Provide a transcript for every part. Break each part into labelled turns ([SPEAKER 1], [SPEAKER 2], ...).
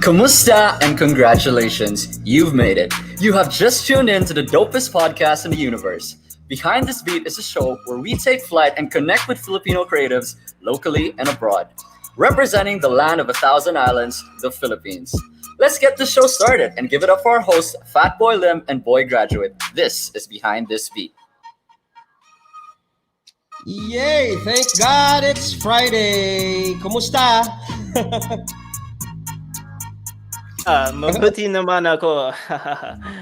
[SPEAKER 1] Kamusta and congratulations, you've made it. You have just tuned in to the dopest podcast in the universe. Behind This Beat is a show where we take flight and connect with Filipino creatives locally and abroad, representing the land of a thousand islands, the Philippines. Let's get the show started and give it up for our hosts, Fat Boy Lim and Boy Graduate. This is Behind This Beat.
[SPEAKER 2] Yay! Thank God it's Friday. Kumusta?
[SPEAKER 3] Mabuti naman ako.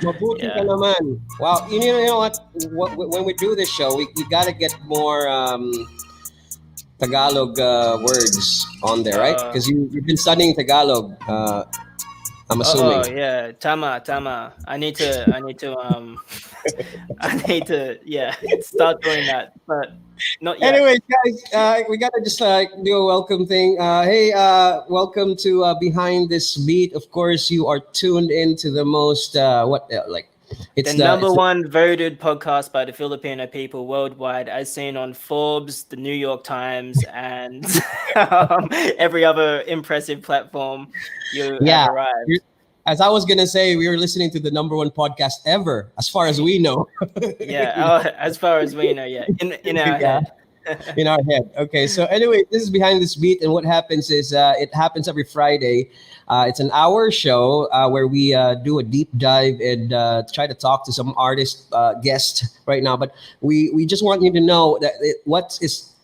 [SPEAKER 2] Mabuti ka naman. Wow, you know what? When we do this show, we gotta get more Tagalog words on there, right? Because you've been studying Tagalog. I'm assuming.
[SPEAKER 3] Oh yeah, tama. I need to start doing that, but not yet.
[SPEAKER 2] Anyways, guys, we gotta just do a welcome thing. Hey, welcome to Behind This Beat. Of course, you are tuned into the most it's
[SPEAKER 3] the number one voted podcast by the Filipino people worldwide, as seen on Forbes, the New York Times, and every other impressive platform. You have arrived.
[SPEAKER 2] As I was gonna say, we were listening to the number one podcast ever, as far as we know.
[SPEAKER 3] As far as we know, in our head.
[SPEAKER 2] In our head. Okay, so anyway, this is Behind This Beat, and what happens is it happens every Friday. It's an hour show where we do a deep dive and try to talk to some artist guest right now. But we just want you to know that what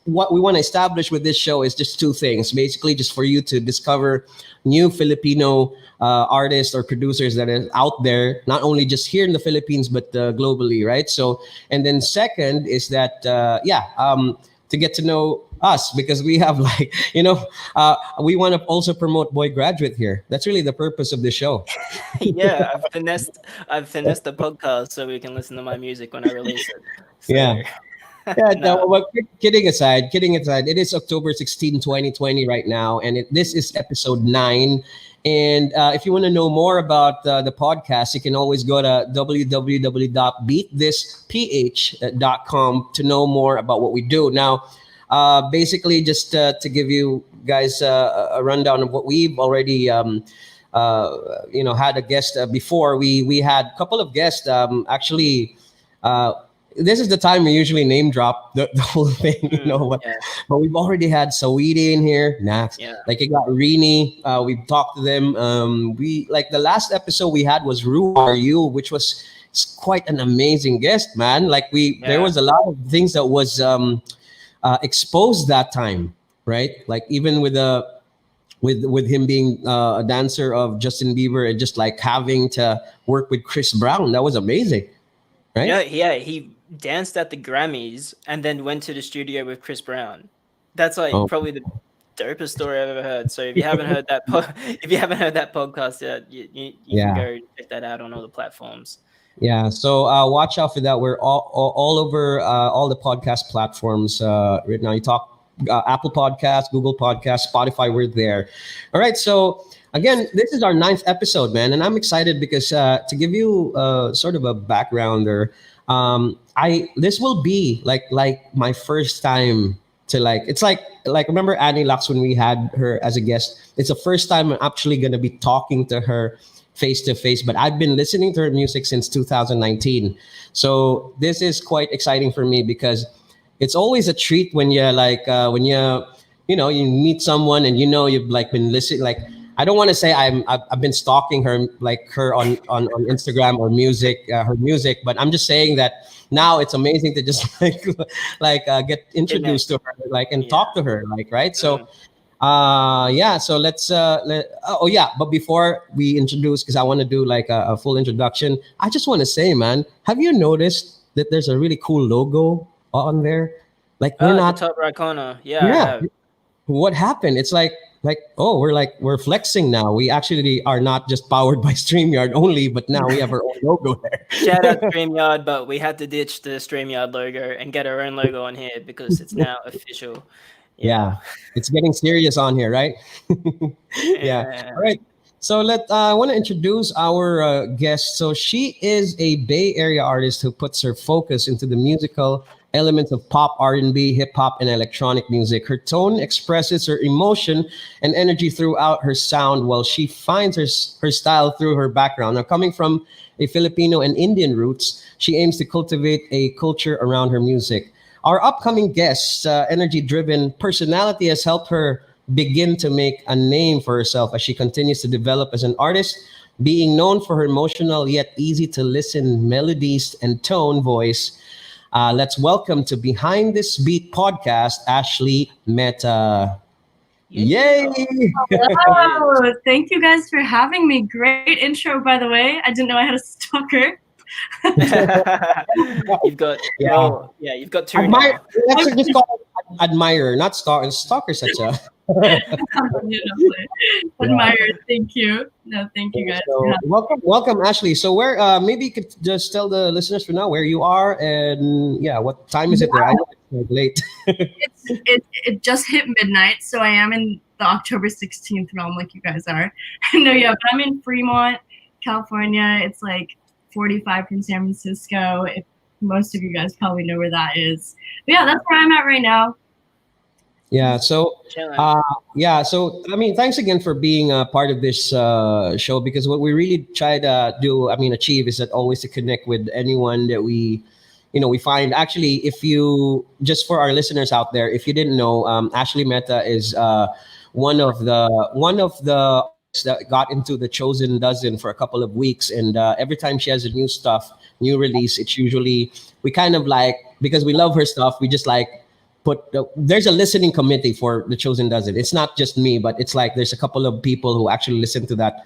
[SPEAKER 2] we want to establish with this show is just two things. Basically, just for you to discover new Filipino artists or producers that are out there, not only just here in the Philippines, but globally, right? So, and then second is that, to get to know us, because we have we want to also promote Boy Graduate here. That's really the purpose of the show.
[SPEAKER 3] Yeah, I've finessed the podcast so we can listen to my music when I release it. So.
[SPEAKER 2] Yeah. No, but kidding aside, it is October 16, 2020 right now, and this is episode 9. And if you want to know more about the podcast, you can always go to www.beatthisph.com to know more about what we do. Now, basically, just to give you guys a rundown of what we've already had a guest before. We had a couple of guests actually. This is the time we usually name drop the whole thing, but we've already had Sawidi in here. Like you got Rini. We've talked to them. We the last episode we had was Ru Are You, which was quite an amazing guest, man. There was a lot of things that was exposed that time, right? Like even with him being a dancer of Justin Bieber and just having to work with Chris Brown, that was amazing, right?
[SPEAKER 3] Yeah. He danced at the Grammys and then went to the studio with Chris Brown. That's probably the dopest story I've ever heard. So if you haven't heard that, podcast yet, you can go check that out on all the platforms.
[SPEAKER 2] Yeah, so watch out for that. We're all over all the podcast platforms right now. You talk Apple Podcasts, Google Podcasts, Spotify. We're there. All right, so again, this is our 9th episode, man, and I'm excited because to give you sort of a backgrounder. This will be like my first time to it's like remember Annie Lux when we had her as a guest. It's the first time I'm actually going to be talking to her face to face, but I've been listening to her music since 2019. So this is quite exciting for me because it's always a treat when you you meet someone and you've been listening. I don't want to say I've been stalking her on Instagram or her music, but I'm just saying that now it's amazing to just get introduced to her and talk to her right. So so let's but before we introduce, because I want to do a full introduction, I just want to say, man, have you noticed that there's a really cool logo on there? We're not
[SPEAKER 3] the top right corner. Yeah.
[SPEAKER 2] What happened? It's we're flexing now. We actually are not just powered by StreamYard only, but now we have our own logo there.
[SPEAKER 3] Shout out StreamYard, but we had to ditch the StreamYard logo and get our own logo on here because it's now official.
[SPEAKER 2] Yeah, it's getting serious on here, right? Yeah. All right. So I want to introduce our guest. So she is a Bay Area artist who puts her focus into the musical elements of pop, R&B, hip hop, and electronic music. Her tone expresses her emotion and energy throughout her sound, while she finds her style through her background. Now, coming from a Filipino and Indian roots, she aims to cultivate a culture around her music. Our upcoming guest's energy-driven personality has helped her begin to make a name for herself as she continues to develop as an artist, being known for her emotional yet easy to listen melodies and tone voice. Let's welcome to Behind This Beat podcast, Ashley Mehta. Yay!
[SPEAKER 4] Hello, thank you guys for having me. Great intro, by the way. I didn't know I had a stalker.
[SPEAKER 3] You've got you've got two
[SPEAKER 2] Admire,
[SPEAKER 3] now.
[SPEAKER 2] let's just call it admirer, not stalker such a.
[SPEAKER 4] Admire, thank you. No, thank you guys.
[SPEAKER 2] So, welcome, Ashley. So where maybe you could just tell the listeners for now where you are and what time is it there? I know it's late.
[SPEAKER 4] it just hit midnight, so I am in the October 16th realm like you guys are. No, but I'm in Fremont, California. It's like 45 from San Francisco. If most of you guys probably know where that is. But yeah, that's where I'm at right now.
[SPEAKER 2] Yeah. So, So, I mean, thanks again for being a part of this show, because what we really try to do, achieve, is that always to connect with anyone that we find. Actually, if you, just for our listeners out there, if you didn't know, Ashley Mehta is one of the artists that got into the Chosen Dozen for a couple of weeks, and every time she has a new release, it's usually, we kind of like, because we love her stuff, we just like there's a listening committee for the Chosen Dozen. It's not just me, but it's like there's a couple of people who actually listen to that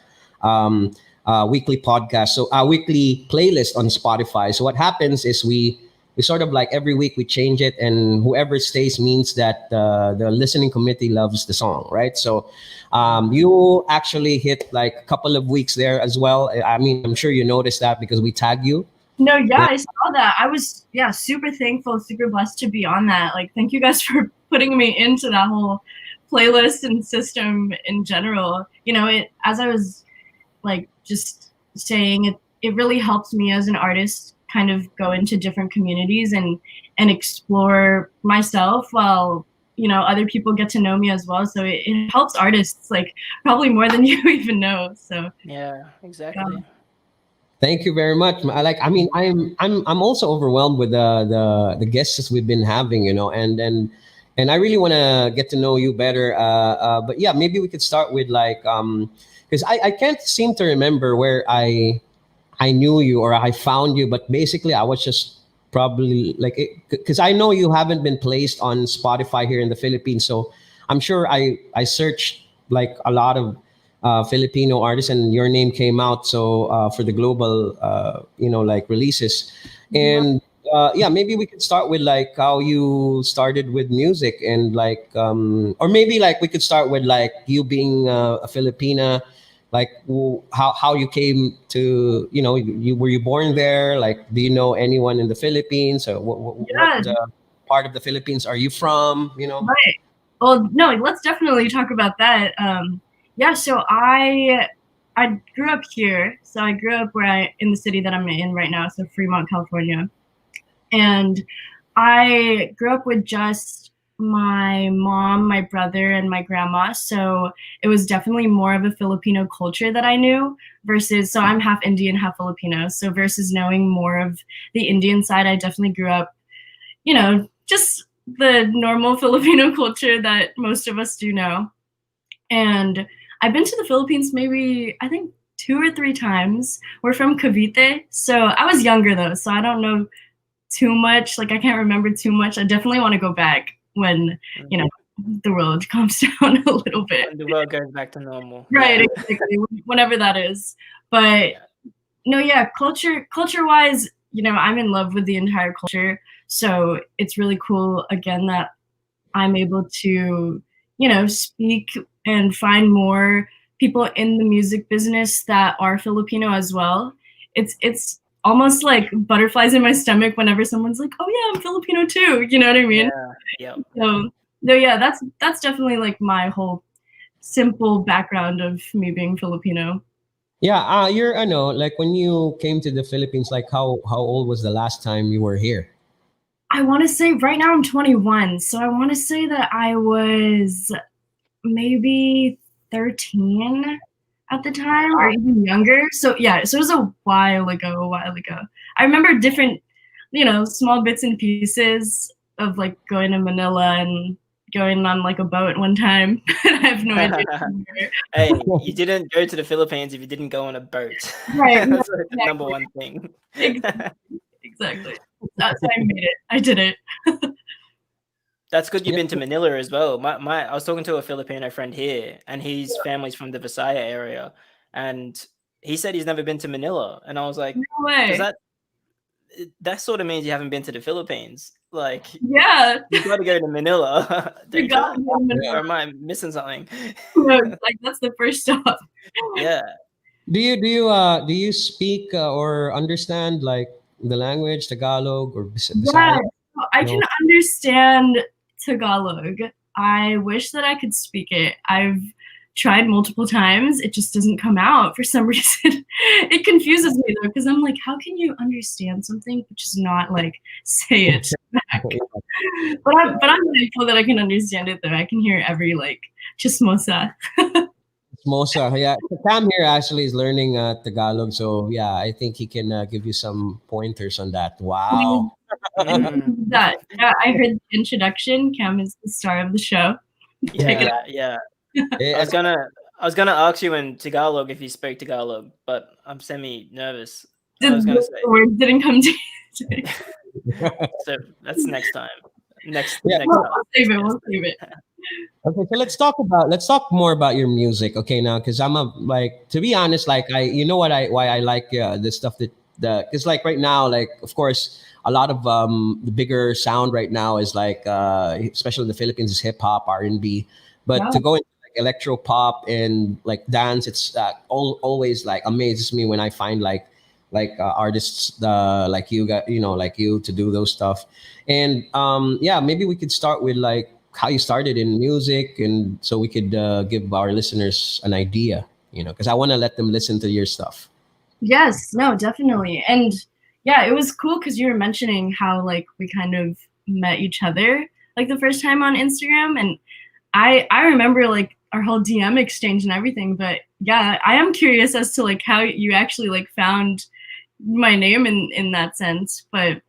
[SPEAKER 2] weekly podcast, so our weekly playlist on Spotify. So what happens is we sort of like every week we change it, and whoever stays means that the listening committee loves the song, right? So you actually hit like a couple of weeks there as well. I mean, I'm sure you noticed that because we tag you.
[SPEAKER 4] No, I saw that. I was super thankful, super blessed to be on that. Like, thank you guys for putting me into that whole playlist and system in general. As I was like just saying, it really helps me as an artist kind of go into different communities and explore myself while other people get to know me as well. So it helps artists like probably more than you even know. So
[SPEAKER 3] yeah, exactly.
[SPEAKER 2] Thank you very much. I'm also overwhelmed with the guests we've been having, and I really want to get to know you better. But yeah, maybe we could start with like, because I can't seem to remember where I knew you or I found you, but basically I was just probably like, because I know you haven't been placed on Spotify here in the Philippines, so I'm sure I searched like a lot of Filipino artists, and your name came out. So for the global, like releases, and maybe we could start with like how you started with music, and like, or maybe like we could start with like you being a Filipina, like how you came to, were you born there? Like, do you know anyone in the Philippines, or what part of the Philippines are you from?
[SPEAKER 4] Right. Well, no, let's definitely talk about that. So I grew up here. So I grew up in the city that I'm in right now, so Fremont, California. And I grew up with just my mom, my brother, and my grandma. So it was definitely more of a Filipino culture that I knew versus, so I'm half Indian, half Filipino. So versus knowing more of the Indian side, I definitely grew up, just the normal Filipino culture that most of us do know. And I've been to the Philippines maybe, I think, 2 or 3 times. We're from Cavite. So I was younger though, so I don't know too much. Like, I can't remember too much. I definitely want to go back when, the world calms down a little bit.
[SPEAKER 3] When the world goes back to normal.
[SPEAKER 4] Right, exactly. Whenever that is. But culture-wise, I'm in love with the entire culture. So it's really cool, again, that I'm able to, speak and find more people in the music business that are Filipino as well. It's almost like butterflies in my stomach whenever someone's like, "Oh yeah, I'm Filipino too." You know what I mean?
[SPEAKER 3] Yeah.
[SPEAKER 4] So no, that's definitely like my whole simple background of me being Filipino.
[SPEAKER 2] Yeah, I know, like when you came to the Philippines, like how old was the last time you were here?
[SPEAKER 4] I want to say right now I'm 21, so I want to say that I was maybe 13 at the time or even younger. So yeah, so it was a while ago, I remember different, small bits and pieces of like going to Manila and going on like a boat one time. I have no idea.
[SPEAKER 3] Hey, you didn't go to the Philippines if you didn't go on a boat.
[SPEAKER 4] Right.
[SPEAKER 3] That's the
[SPEAKER 4] Exactly.
[SPEAKER 3] number one thing.
[SPEAKER 4] Exactly. That's how I made it. I did it.
[SPEAKER 3] That's good you've been to Manila as well. I was talking to a Filipino friend here, and his family's from the Visaya area, and he said he's never been to Manila, and I was like,
[SPEAKER 4] No
[SPEAKER 3] does
[SPEAKER 4] way.
[SPEAKER 3] that sort of means you haven't been to the Philippines? Like,
[SPEAKER 4] Yeah.
[SPEAKER 3] you got to go to Manila,
[SPEAKER 4] You
[SPEAKER 3] don't
[SPEAKER 4] got
[SPEAKER 3] you?
[SPEAKER 4] me in Manila.
[SPEAKER 3] Or am I missing something?
[SPEAKER 4] No, like that's the first stop.
[SPEAKER 3] Yeah.
[SPEAKER 2] Do you speak or understand like the language Tagalog or
[SPEAKER 4] Yeah,
[SPEAKER 2] Bisaya?
[SPEAKER 4] so I can
[SPEAKER 2] No.
[SPEAKER 4] understand Tagalog. I wish that I could speak it. I've tried multiple times. It just doesn't come out for some reason. It confuses me though, because I'm like, how can you understand something but just not like say it back? But I'm thankful that I can understand it though. I can hear every like chismosa.
[SPEAKER 2] Mosa, yeah. Cam here actually is learning Tagalog, so yeah, I think he can give you some pointers on that.
[SPEAKER 4] Please,
[SPEAKER 2] Wow.
[SPEAKER 3] Mhm.
[SPEAKER 4] that. Yeah, I heard the introduction. Cam is the star of the show. Take it
[SPEAKER 3] Yeah. I
[SPEAKER 2] Eh,
[SPEAKER 3] was gonna I was gonna ask you in Tagalog if you spoke Tagalog, but I'm semi nervous. I was gonna
[SPEAKER 4] the
[SPEAKER 3] say,
[SPEAKER 4] words didn't come to you.
[SPEAKER 3] so that's next time. Next
[SPEAKER 2] Yeah.
[SPEAKER 3] next
[SPEAKER 4] We'll
[SPEAKER 3] up.
[SPEAKER 4] save it. We'll save it.
[SPEAKER 2] Okay, so let's talk more about your music. Okay, now because I'm a like to be honest, like you know what I why I like the stuff that the because like right now, like of course a lot of the bigger sound right now is like especially in the Philippines is hip hop R&B, but
[SPEAKER 4] Yeah.
[SPEAKER 2] to go into like electro pop and like dance, it's always like amazes me when I find like artists like you got like you to do those stuff. And yeah, maybe we could start with like how you started in music, and so we could give our listeners an idea, because I want to let them listen to your stuff.
[SPEAKER 4] Yes, no, definitely. And yeah, it was cool because you were mentioning how like we kind of met each other like the first time on Instagram. And I remember like our whole DM exchange and everything. But yeah, I am curious as to like how you actually like found my name in that sense. But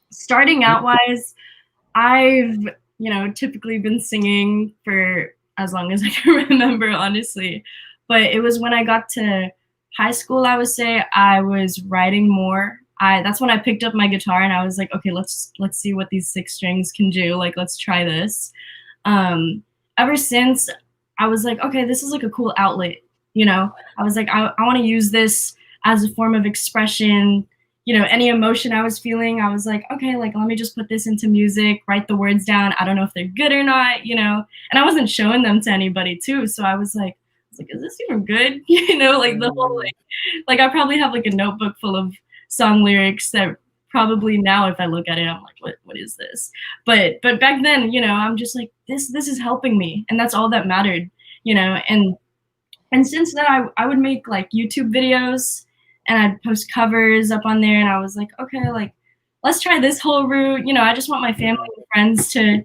[SPEAKER 4] starting out wise, I've, typically been singing for as long as I can remember, honestly. But it was when I got to high school, I would say I was writing more. That's when I picked up my guitar and I was like, okay, let's see what these six strings can do. Like, let's try this. Ever since I was like, okay, this is like a cool outlet. I was like, I want to use this as a form of expression. Any emotion I was feeling, I was like, okay, like let me just put this into music, write the words down. I don't know if they're good or not. And I wasn't showing them to anybody too. So I was like, is this even good? Like the whole like I probably have like a notebook full of song lyrics that probably now if I look at it, I'm like, what is this? But back then, I'm just like, this is helping me, and that's all that mattered, and since then I would make like YouTube videos and I'd post covers up on there, and I was like, okay, like let's try this whole route. I just want my family and friends to,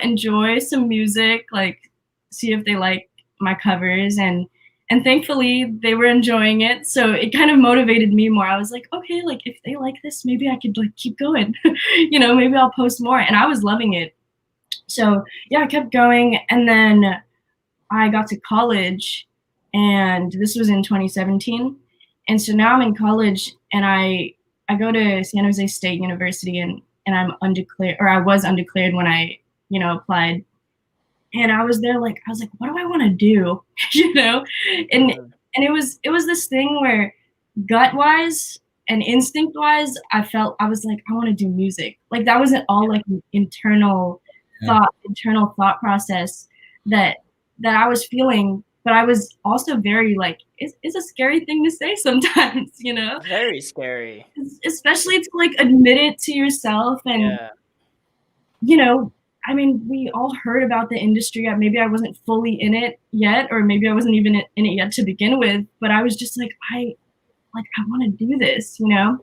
[SPEAKER 4] enjoy some music, like see if they like my covers, and thankfully they were enjoying it. So it kind of motivated me more. I was like, okay, like if they like this, maybe I could like keep going. Maybe I'll post more. And I was loving it. So yeah, I kept going, and then I got to college, and this was in 2017. And so now I'm in college, and I go to San Jose State University, and I'm undeclared, or I was undeclared when I applied. And I was there like I was like, what do I want to do? And it was this thing where gut wise and instinct wise, I was like, I want to do music. Like that wasn't all like an internal thought process that I was feeling, but I was also very like, it's a scary thing to say sometimes,
[SPEAKER 3] Very scary.
[SPEAKER 4] especially to like admit it to yourself. And I mean, we all heard about the industry. Maybe I wasn't fully in it yet, or maybe I wasn't even in it yet to begin with, but I was just like, I want to do this.
[SPEAKER 3] Yeah.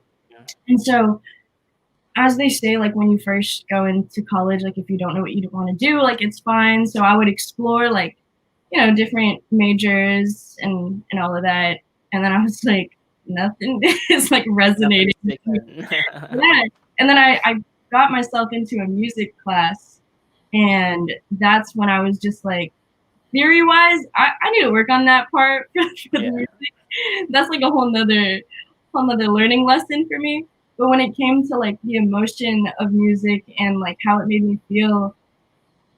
[SPEAKER 4] And so as they say, like when you first go into college, like if you don't know what you want to do, like it's fine. So I would explore like, different majors and all of that. And then I was like, nothing is like resonating. Yeah. And then I got myself into a music class, and that's when I was just like, theory wise, I need to work on that part for the music. That's like a whole nother learning lesson for me. But when it came to like the emotion of music and like how it made me feel,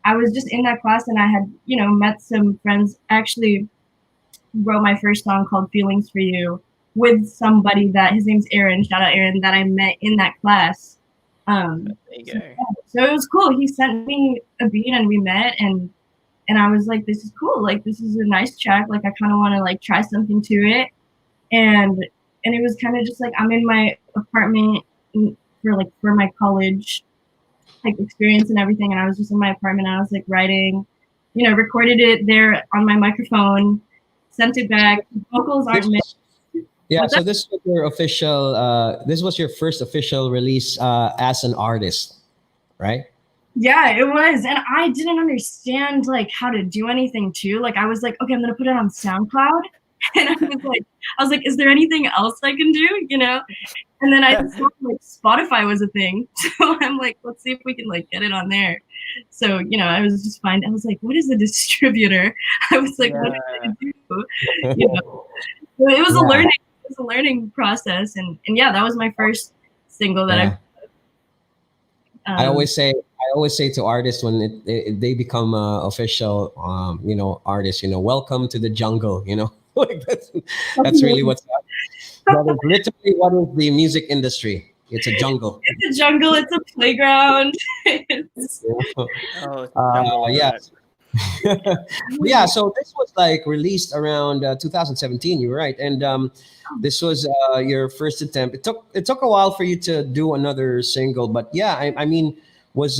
[SPEAKER 4] I was just in that class and I had, met some friends. I actually wrote my first song called Feelings for You with somebody that his name's Aaron, shout out Aaron, that I met in that class.
[SPEAKER 3] There you go.
[SPEAKER 4] So it was cool. He sent me a beat and we met, and I was like, this is cool. Like, this is a nice track. Like, I kind of want to like try something to it. And it was kind of just like, I'm in my apartment for my college like experience and everything. And I was just in my apartment and I was like writing, recorded it there on my microphone, sent it back. Vocals aren't mixed.
[SPEAKER 2] Yeah, so this was your official. This was your first official release as an artist, right?
[SPEAKER 4] Yeah, it was, and I didn't understand like how to do anything too. Like I was like, okay, I'm gonna put it on SoundCloud, and I was like, is there anything else I can do? And then I just saw like Spotify was a thing, so I'm like, let's see if we can like get it on there. So I was just I was like, what is a distributor? I was like, what do I do? So it was a learning. It was a learning process, and yeah, that was my first single that
[SPEAKER 2] I always say to artists when they become official, artists, welcome to the jungle, like that's really what's that is literally what is the music industry. It's a jungle.
[SPEAKER 4] It's a jungle. It's a playground.
[SPEAKER 2] Yeah. Yeah, so this was like released around 2017. You're right, and this was your first attempt. It took a while for you to do another single, but yeah, I mean, was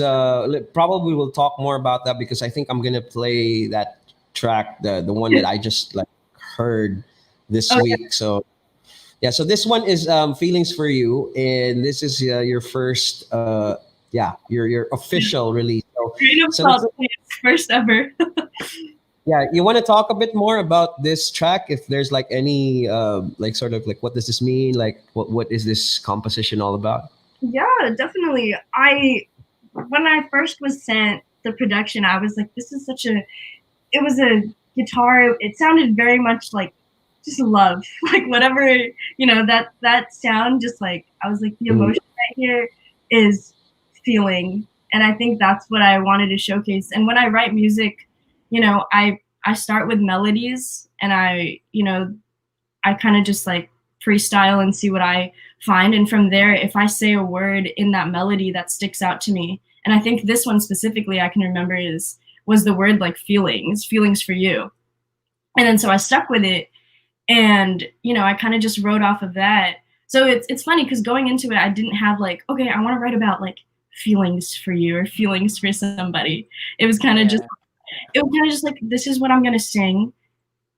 [SPEAKER 2] probably we'll talk more about that because I think I'm gonna play that track, the one that I just like heard this week. So yeah, so this one is Feelings for You, and this is your first your official release. So
[SPEAKER 4] first ever.
[SPEAKER 2] Yeah, you want to talk a bit more about this track? If there's like any like sort of like what does this mean? Like what is this composition all about?
[SPEAKER 4] Yeah, definitely. When I first was sent the production, I was like, this is it was a guitar. It sounded very much like just love, like whatever, that sound, just like, I was like, the emotion right here is feeling. And I think that's what I wanted to showcase. And when I write music, I start with melodies, and I kind of just like freestyle and see what I find. And from there, if I say a word in that melody that sticks out to me, and I think this one specifically I can remember was the word like feelings for you. And then so I stuck with it, and I kind of just wrote off of that. So it's funny because going into it, I didn't have like, okay, I want to write about like feelings for you or feelings for somebody. It was kind of just like, this is what I'm gonna sing.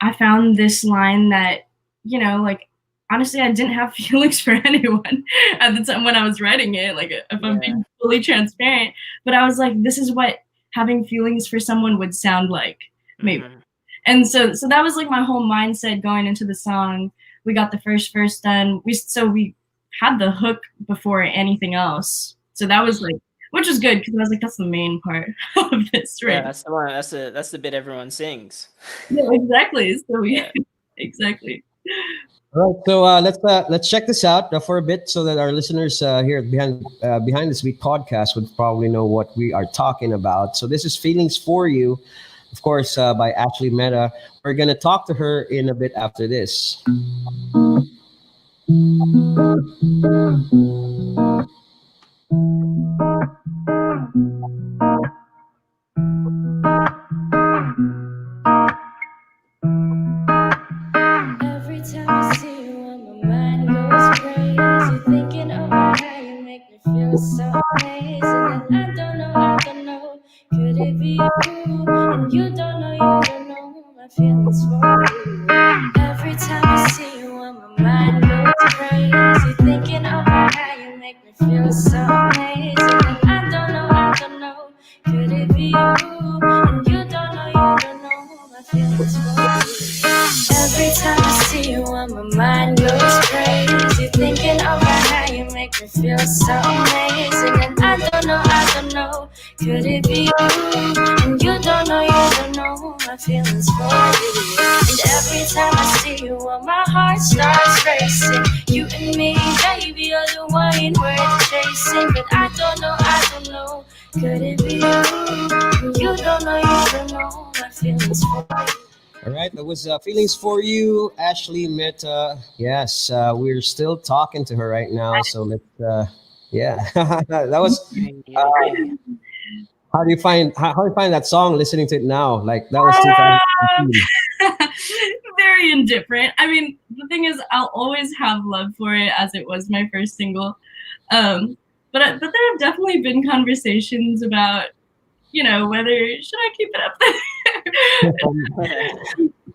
[SPEAKER 4] I found this line that, like, honestly, I didn't have feelings for anyone at the time when I was writing it, like, if I'm being fully transparent. But I was like, this is what having feelings for someone would sound like, maybe. And so that was like my whole mindset going into the song. We got the first verse done. We had the hook before anything else. So that was like, which was good because I was like, that's the main part of this, right?
[SPEAKER 3] Yeah, that's the one. That's the bit everyone sings.
[SPEAKER 4] Yeah, exactly. So exactly.
[SPEAKER 2] All right, so let's check this out for a bit so that our listeners here at Behind This Beat podcast would probably know what we are talking about. So this is Feelings for You, of course, by Ashley Mehta. We're gonna talk to her in a bit after this.
[SPEAKER 5] Every time I see you, my mind goes crazy, thinking about how you make me feel so amazing. And I don't know, could it be you? And you don't know my feelings for you. Every time I see you, my mind goes crazy, thinking about how you make me feel so amazing. Could it be you? And you don't know my feelings for you. Every time I see you, my mind goes crazy. Thinking about how you make me feel so amazing. And I don't know, could it be you? And you don't know my feelings for you. And every time I see you, my heart starts racing. You and me, baby, are the one worth chasing. But I don't know, could it be you? And you don't know my feelings for you.
[SPEAKER 2] All right, that was Feelings for You, Ashley Mehta. Yes, we're still talking to her right now. So let's, yeah, that was. How do you find how do you find that song? Listening to it now, like that was 2018.
[SPEAKER 4] Very indifferent. I mean, the thing is, I'll always have love for it as it was my first single. But there have definitely been conversations about, whether should I keep it up there.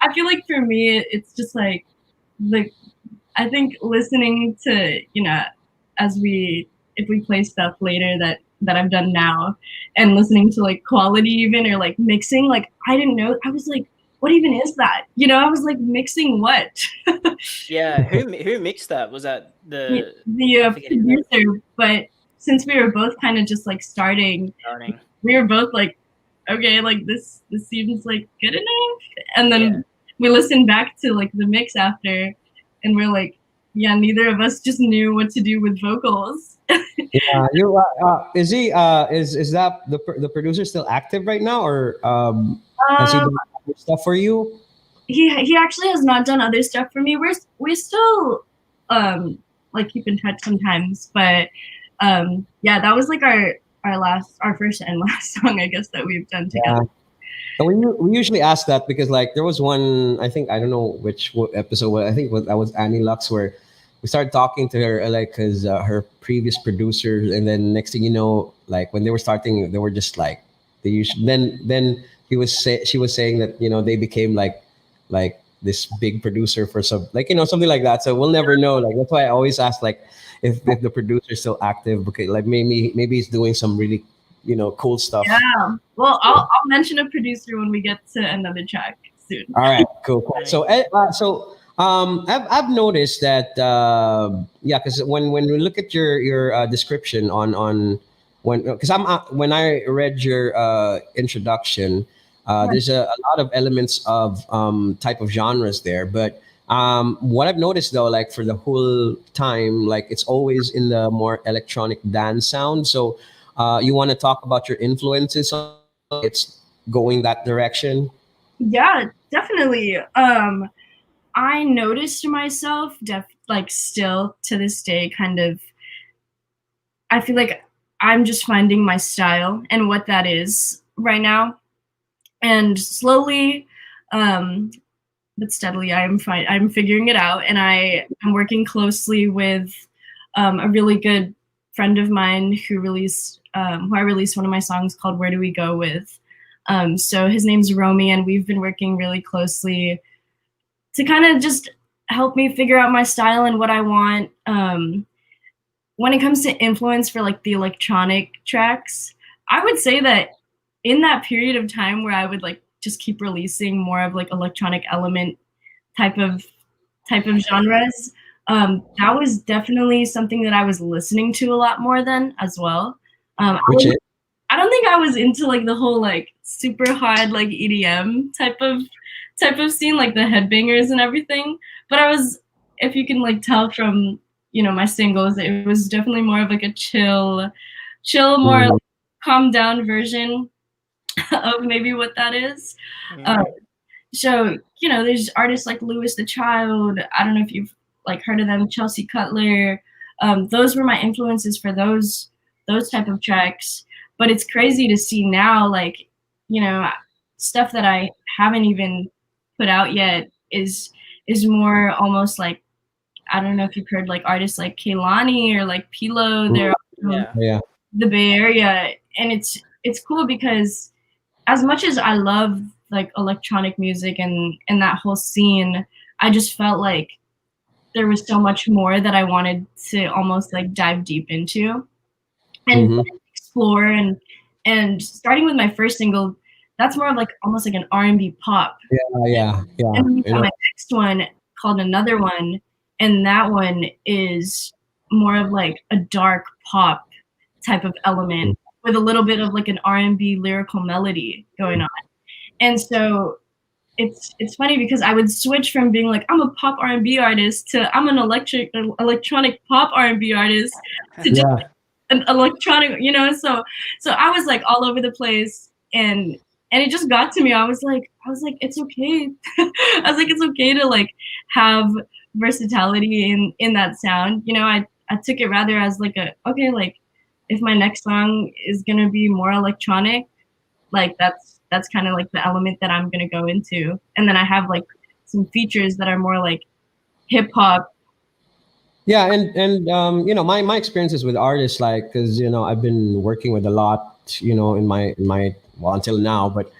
[SPEAKER 4] I feel like for me, it's just like I think listening to if we play stuff later that I've done now, and listening to like quality even or like mixing, like I didn't know. I was like, what even is that? I was like, mixing what?
[SPEAKER 3] Yeah, who mixed that? Was that the
[SPEAKER 4] producer? But since we were both kind of just like starting, we were both like, okay, like this seems like good enough. And then we listened back to like the mix after, and we're like, yeah, neither of us just knew what to do with vocals.
[SPEAKER 2] Yeah, you is he is that the producer still active right now, or has he done other stuff for you?
[SPEAKER 4] He actually has not done other stuff for me. We still like keep in touch sometimes, but yeah, that was like our first and last song, I guess, that we've done together.
[SPEAKER 2] Yeah. And we usually ask that because like there was one, I think, I don't know which episode, I think that was Annie Lux, where we started talking to her like because her previous producers, and then next thing you know, like when they were starting, they were just like they usually then she was saying that they became like this big producer for some, like something like that. So we'll never know. Like that's why I always ask like if the producer is still active, because like maybe he's doing some really cool stuff.
[SPEAKER 4] Yeah. Well, I'll mention a producer when we get to another track soon.
[SPEAKER 2] All right. Cool. So I've noticed that because when we look at your description on because when I read your introduction, there's a lot of elements of type of genres there, but what I've noticed though, like for the whole time, like it's always in the more electronic dance sound. So you want to talk about your influences? It's going that direction.
[SPEAKER 4] Yeah, definitely. I noticed myself like still to this day kind of, I feel like I'm just finding my style and what that is right now. And slowly, but steadily, I'm figuring it out, and I'm working closely with a really good friend of mine who I released one of my songs called "Where Do We Go" with. So his name's Romy, and we've been working really closely to kind of just help me figure out my style and what I want. When it comes to influence for like the electronic tracks, I would say that in that period of time where I would like just keep releasing more of like electronic element type of genres, that was definitely something that I was listening to a lot more then as well. I don't think I was into like the whole like super hard like EDM type of scene, like the headbangers and everything. But I was, if you can like tell from my singles, it was definitely more of like a chill, more like, calm down version of maybe what that is. So there's artists like Louis the Child. I don't know if you've like heard of them, Chelsea Cutler. Those were my influences for those type of tracks. But it's crazy to see now, like, stuff that I haven't even put out yet is more almost like, I don't know if you've heard like artists like Kehlani or like Pilo. They're the Bay Area, and it's cool because as much as I love like electronic music and that whole scene, I just felt like there was so much more that I wanted to almost like dive deep into and explore and And starting with my first single, that's more of like almost like an R&B pop.
[SPEAKER 2] Yeah.
[SPEAKER 4] And then you
[SPEAKER 2] You
[SPEAKER 4] got
[SPEAKER 2] know,
[SPEAKER 4] my next one called Another One, and that one is more of like a dark pop type of element with a little bit of like an R&B lyrical melody going on. And so it's funny because I would switch from being like I'm a pop R&B artist to I'm an electronic pop R&B artist to just
[SPEAKER 2] yeah.
[SPEAKER 4] an electronic, so I was like all over the place, and it just got to me. I was like it's okay. I was like it's okay to like have versatility in that sound. I took it rather as like a okay, like if my next song is gonna be more electronic, like that's kind of like the element that I'm gonna go into. And then I have like some features that are more like hip hop.
[SPEAKER 2] Yeah, and my experiences with artists, like, because I've been working with a lot, in my well, until now. But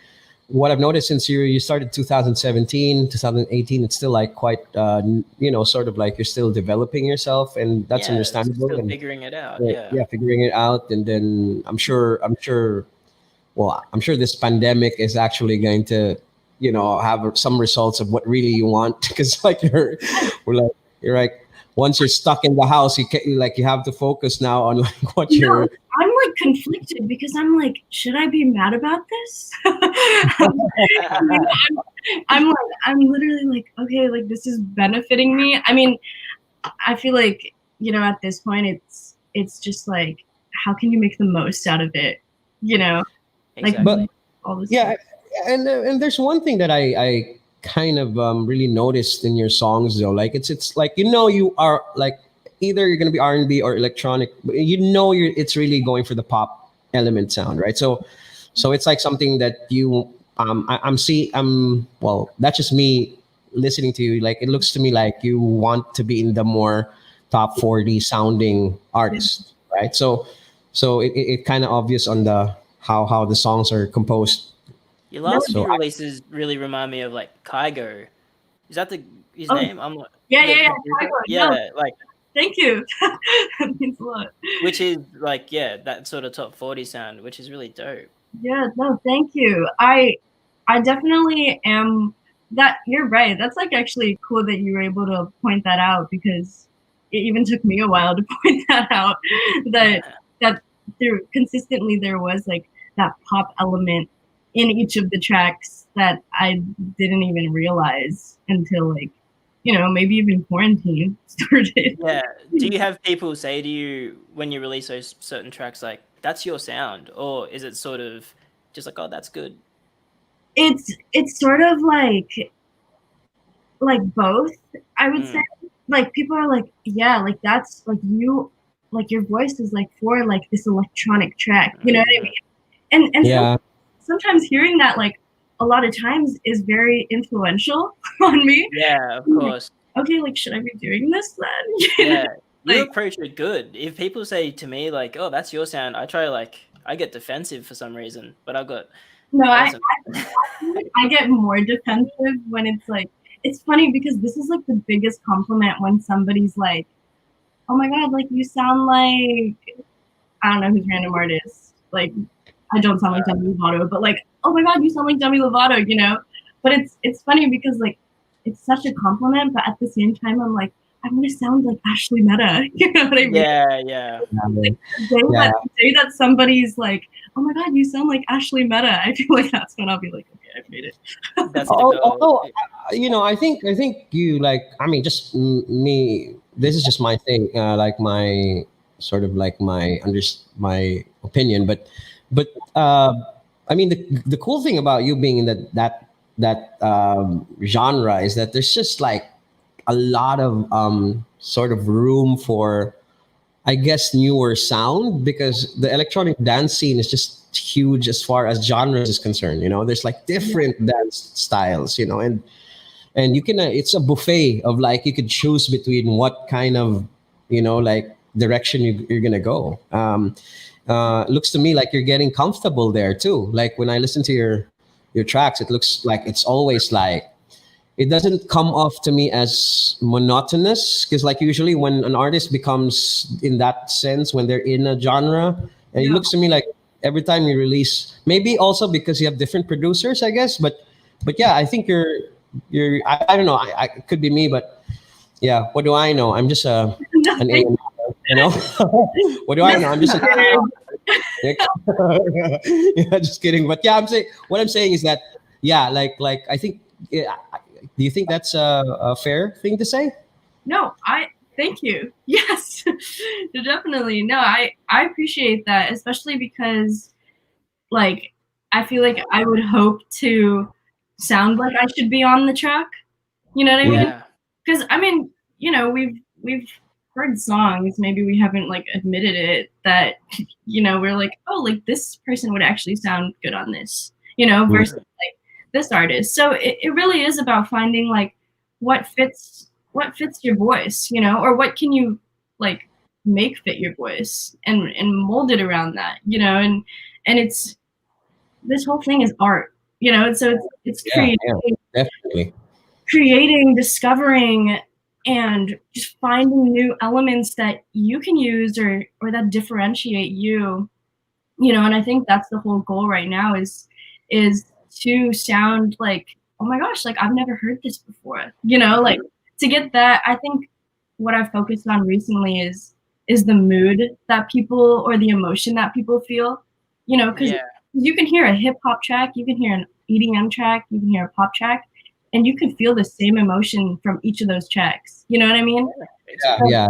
[SPEAKER 2] what I've noticed since you started 2017, 2018, it's still like quite sort of like you're still developing yourself, and that's
[SPEAKER 3] Yeah,
[SPEAKER 2] understandable.
[SPEAKER 3] still
[SPEAKER 2] And
[SPEAKER 3] figuring it out. Yeah.
[SPEAKER 2] yeah, figuring it out, and then I'm sure this pandemic is actually going to have some results of what really you want, because like you're like once you're stuck in the house, you have to focus now on like what
[SPEAKER 4] No,
[SPEAKER 2] you're.
[SPEAKER 4] I'm like conflicted because I'm like, should I be mad about this? I'm like, I'm literally like, okay, like this is benefiting me. I mean, I feel like, at this point it's just like, how can you make the most out of it? Like
[SPEAKER 3] Exactly.
[SPEAKER 4] all this
[SPEAKER 2] Yeah,
[SPEAKER 4] stuff.
[SPEAKER 2] and there's one thing that I kind of really noticed in your songs, though. Like it's like you are like either you're gonna be R&B or electronic, but it's really going for the pop element sound, right? So it's like something that you I'm well, that's just me listening to you. Like it looks to me like you want to be in the more top 40 sounding artists, right? So it kind of obvious on the how the songs are composed.
[SPEAKER 3] Your last
[SPEAKER 2] So
[SPEAKER 3] few releases really remind me of like Kygo. Is that his
[SPEAKER 4] Oh,
[SPEAKER 3] name? I'm not.
[SPEAKER 4] yeah,
[SPEAKER 3] the
[SPEAKER 4] yeah, yeah.
[SPEAKER 3] producer?
[SPEAKER 4] Kygo,
[SPEAKER 3] Yeah,
[SPEAKER 4] no,
[SPEAKER 3] like
[SPEAKER 4] thank you. That means a lot.
[SPEAKER 3] which is like that sort of top 40 sound, which is really dope.
[SPEAKER 4] Yeah, no, thank you. I definitely am that you're right. That's like actually cool that you were able to point that out, because it even took me a while to point that out, that that there was like that pop element in each of the tracks that I didn't even realize until like, maybe even quarantine started.
[SPEAKER 3] Yeah. Do you have people say to you when you release those certain tracks like that's your sound, or is it sort of just like, oh, that's good?
[SPEAKER 4] It's sort of like both, I would say. Like people are like, yeah, like that's like you, like your voice is like for like this electronic track, you know what I mean? And
[SPEAKER 2] yeah,
[SPEAKER 4] sometimes hearing that like a lot of times is very influential on me.
[SPEAKER 3] Yeah, of
[SPEAKER 4] I'm like,
[SPEAKER 3] course.
[SPEAKER 4] okay, like should I be doing this then?
[SPEAKER 3] Yeah. You
[SPEAKER 4] Like,
[SPEAKER 3] approach it good. If people say to me like, oh, that's your sound, I get defensive for some reason, but I've got
[SPEAKER 4] no,
[SPEAKER 3] awesome.
[SPEAKER 4] I get more defensive when it's like, it's funny because this is like the biggest compliment when somebody's like, oh my god, like you sound like, I don't know who's random artist. Like I don't sound like Demi Lovato, but like, oh my god, you sound like Demi Lovato, But it's funny because like it's such a compliment, but at the same time I'm like, I want to sound like Ashley Mehta. You know what I mean?
[SPEAKER 3] Yeah.
[SPEAKER 4] Like, the day that somebody's like, oh my god, you sound like Ashley Mehta, I feel like that's when I'll be like, okay, I've made it.
[SPEAKER 3] That's the goal.
[SPEAKER 2] although I think you like. I mean, just me. This is just my thing. Like my sort of like my opinion, but I mean the cool thing about you being in that genre is that there's just like a lot of sort of room for, I guess, newer sound, because the electronic dance scene is just huge as far as genres is concerned. There's like different dance styles, and you can it's a buffet of like you could choose between what kind of like direction you're gonna go. Looks to me like you're getting comfortable there too. Like when I listen to your tracks, it looks like it's always like, it doesn't come off to me as monotonous, because like usually when an artist becomes in that sense, when they're in a genre, and it looks to me like every time you release, maybe also because you have different producers, I guess. But yeah, I think you're I don't know. I it could be me, but yeah. What do I know? I'm just an A,
[SPEAKER 4] Nothing.
[SPEAKER 2] you know. What do I know? I'm just an yeah, just kidding. But yeah, what I'm saying is that yeah, like I think. Yeah, do you think that's a fair thing to say?
[SPEAKER 4] No, I thank you. Yes, definitely. No, I appreciate that, especially because like I feel like I would hope to sound like I should be on the track. You know what I mean?
[SPEAKER 3] Yeah.
[SPEAKER 4] Because I mean, we've heard songs, maybe we haven't like admitted it that we're like, oh, like this person would actually sound good on this, versus like this artist. So it really is about finding like what fits your voice, or what can you like make fit your voice and mold it around that, and it's this whole thing is art, and so it's
[SPEAKER 2] Yeah, definitely.
[SPEAKER 4] creating, discovering, and just finding new elements that you can use or that differentiate you, and I think that's the whole goal right now is to sound like, oh my gosh, like I've never heard this before, like to get that. I think what I've focused on recently is the mood that people or the emotion that people feel, because
[SPEAKER 3] Yeah.
[SPEAKER 4] you can hear a hip hop track, you can hear an EDM track, you can hear a pop track, and you can feel the same emotion from each of those tracks. You know what I mean?
[SPEAKER 2] Yeah.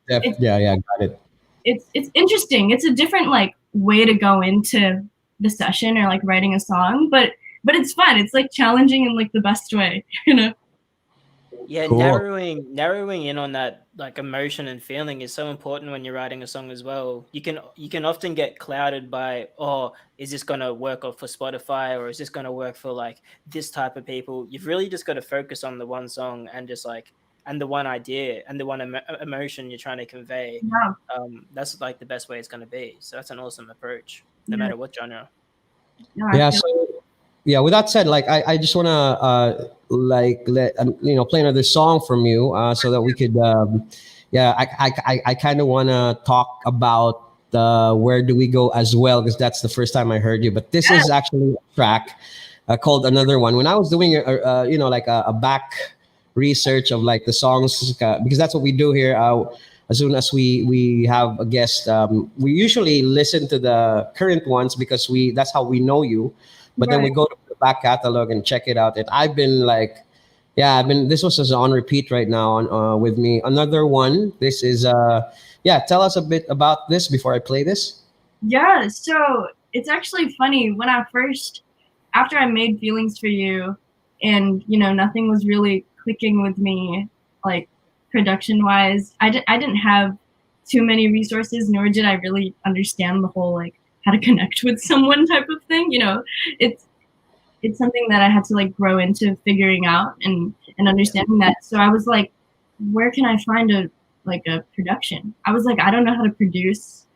[SPEAKER 4] It's
[SPEAKER 2] Yeah, got it.
[SPEAKER 4] it's interesting. It's a different like way to go into the session or like writing a song, but it's fun. It's like challenging in like the best way,
[SPEAKER 3] Yeah,
[SPEAKER 2] Cool.
[SPEAKER 3] narrowing in on that like emotion and feeling is so important when you're writing a song as well. You can often get clouded by, oh, is this gonna work for Spotify, or is this gonna work for like this type of people? You've really just got to focus on the one song and just like and the one idea and the one emotion you're trying to convey.
[SPEAKER 4] Yeah.
[SPEAKER 3] That's like the best way it's gonna be. So that's an awesome approach, no
[SPEAKER 4] Yeah.
[SPEAKER 3] matter what genre.
[SPEAKER 4] No, I
[SPEAKER 2] Yeah.
[SPEAKER 4] feel-
[SPEAKER 2] So yeah, with that said, like I just wanna like let play another song from you so that we could yeah, I kind of wanna talk about Where Do We Go as well, because that's the first time I heard you. But this is actually a track called Another One. When I was doing like a back research of like the songs, because that's what we do here. As soon as we have a guest, we usually listen to the current ones because that's how we know you. But then we
[SPEAKER 4] Right.
[SPEAKER 2] go to the back catalog and check it out. And I've been like, yeah, this was just on repeat right now with me. Another One. This is yeah. Tell us a bit about this before I play this.
[SPEAKER 4] Yeah, so it's actually funny when after I made Feelings for You, and nothing was really clicking with me, like production wise. I didn't have too many resources, nor did I really understand the whole like how to connect with someone type of thing. It's something that I had to like grow into figuring out and understanding that. So I was like, where can I find a production? I was like, I don't know how to produce.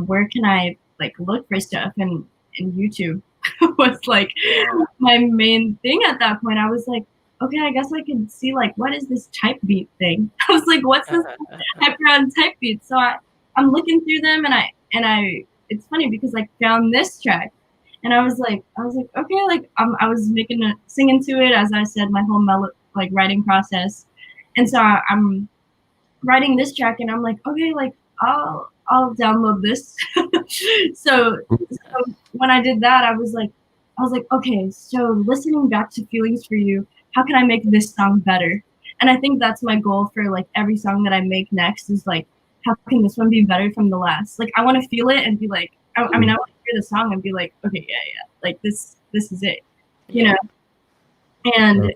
[SPEAKER 4] Where can I like look for stuff? And YouTube was like my main thing at that point. I was like, okay, I guess I could see like, what is this type beat thing? I was like, what's this hyper type beat? So I'm looking through them, and I it's funny because I found this track, and I was like, okay, like I was singing to it as I said my whole like writing process, and so I'm writing this track, and I'm like, okay, like I'll download this. so when I did that, I was like, okay, so listening back to Feelings for You, how can I make this song better? And I think that's my goal for like every song that I make next is like, how can this one be better from the last? Like I want to feel it and be like, I mean, I want to hear the song and be like, okay, yeah, like this is it, you know? And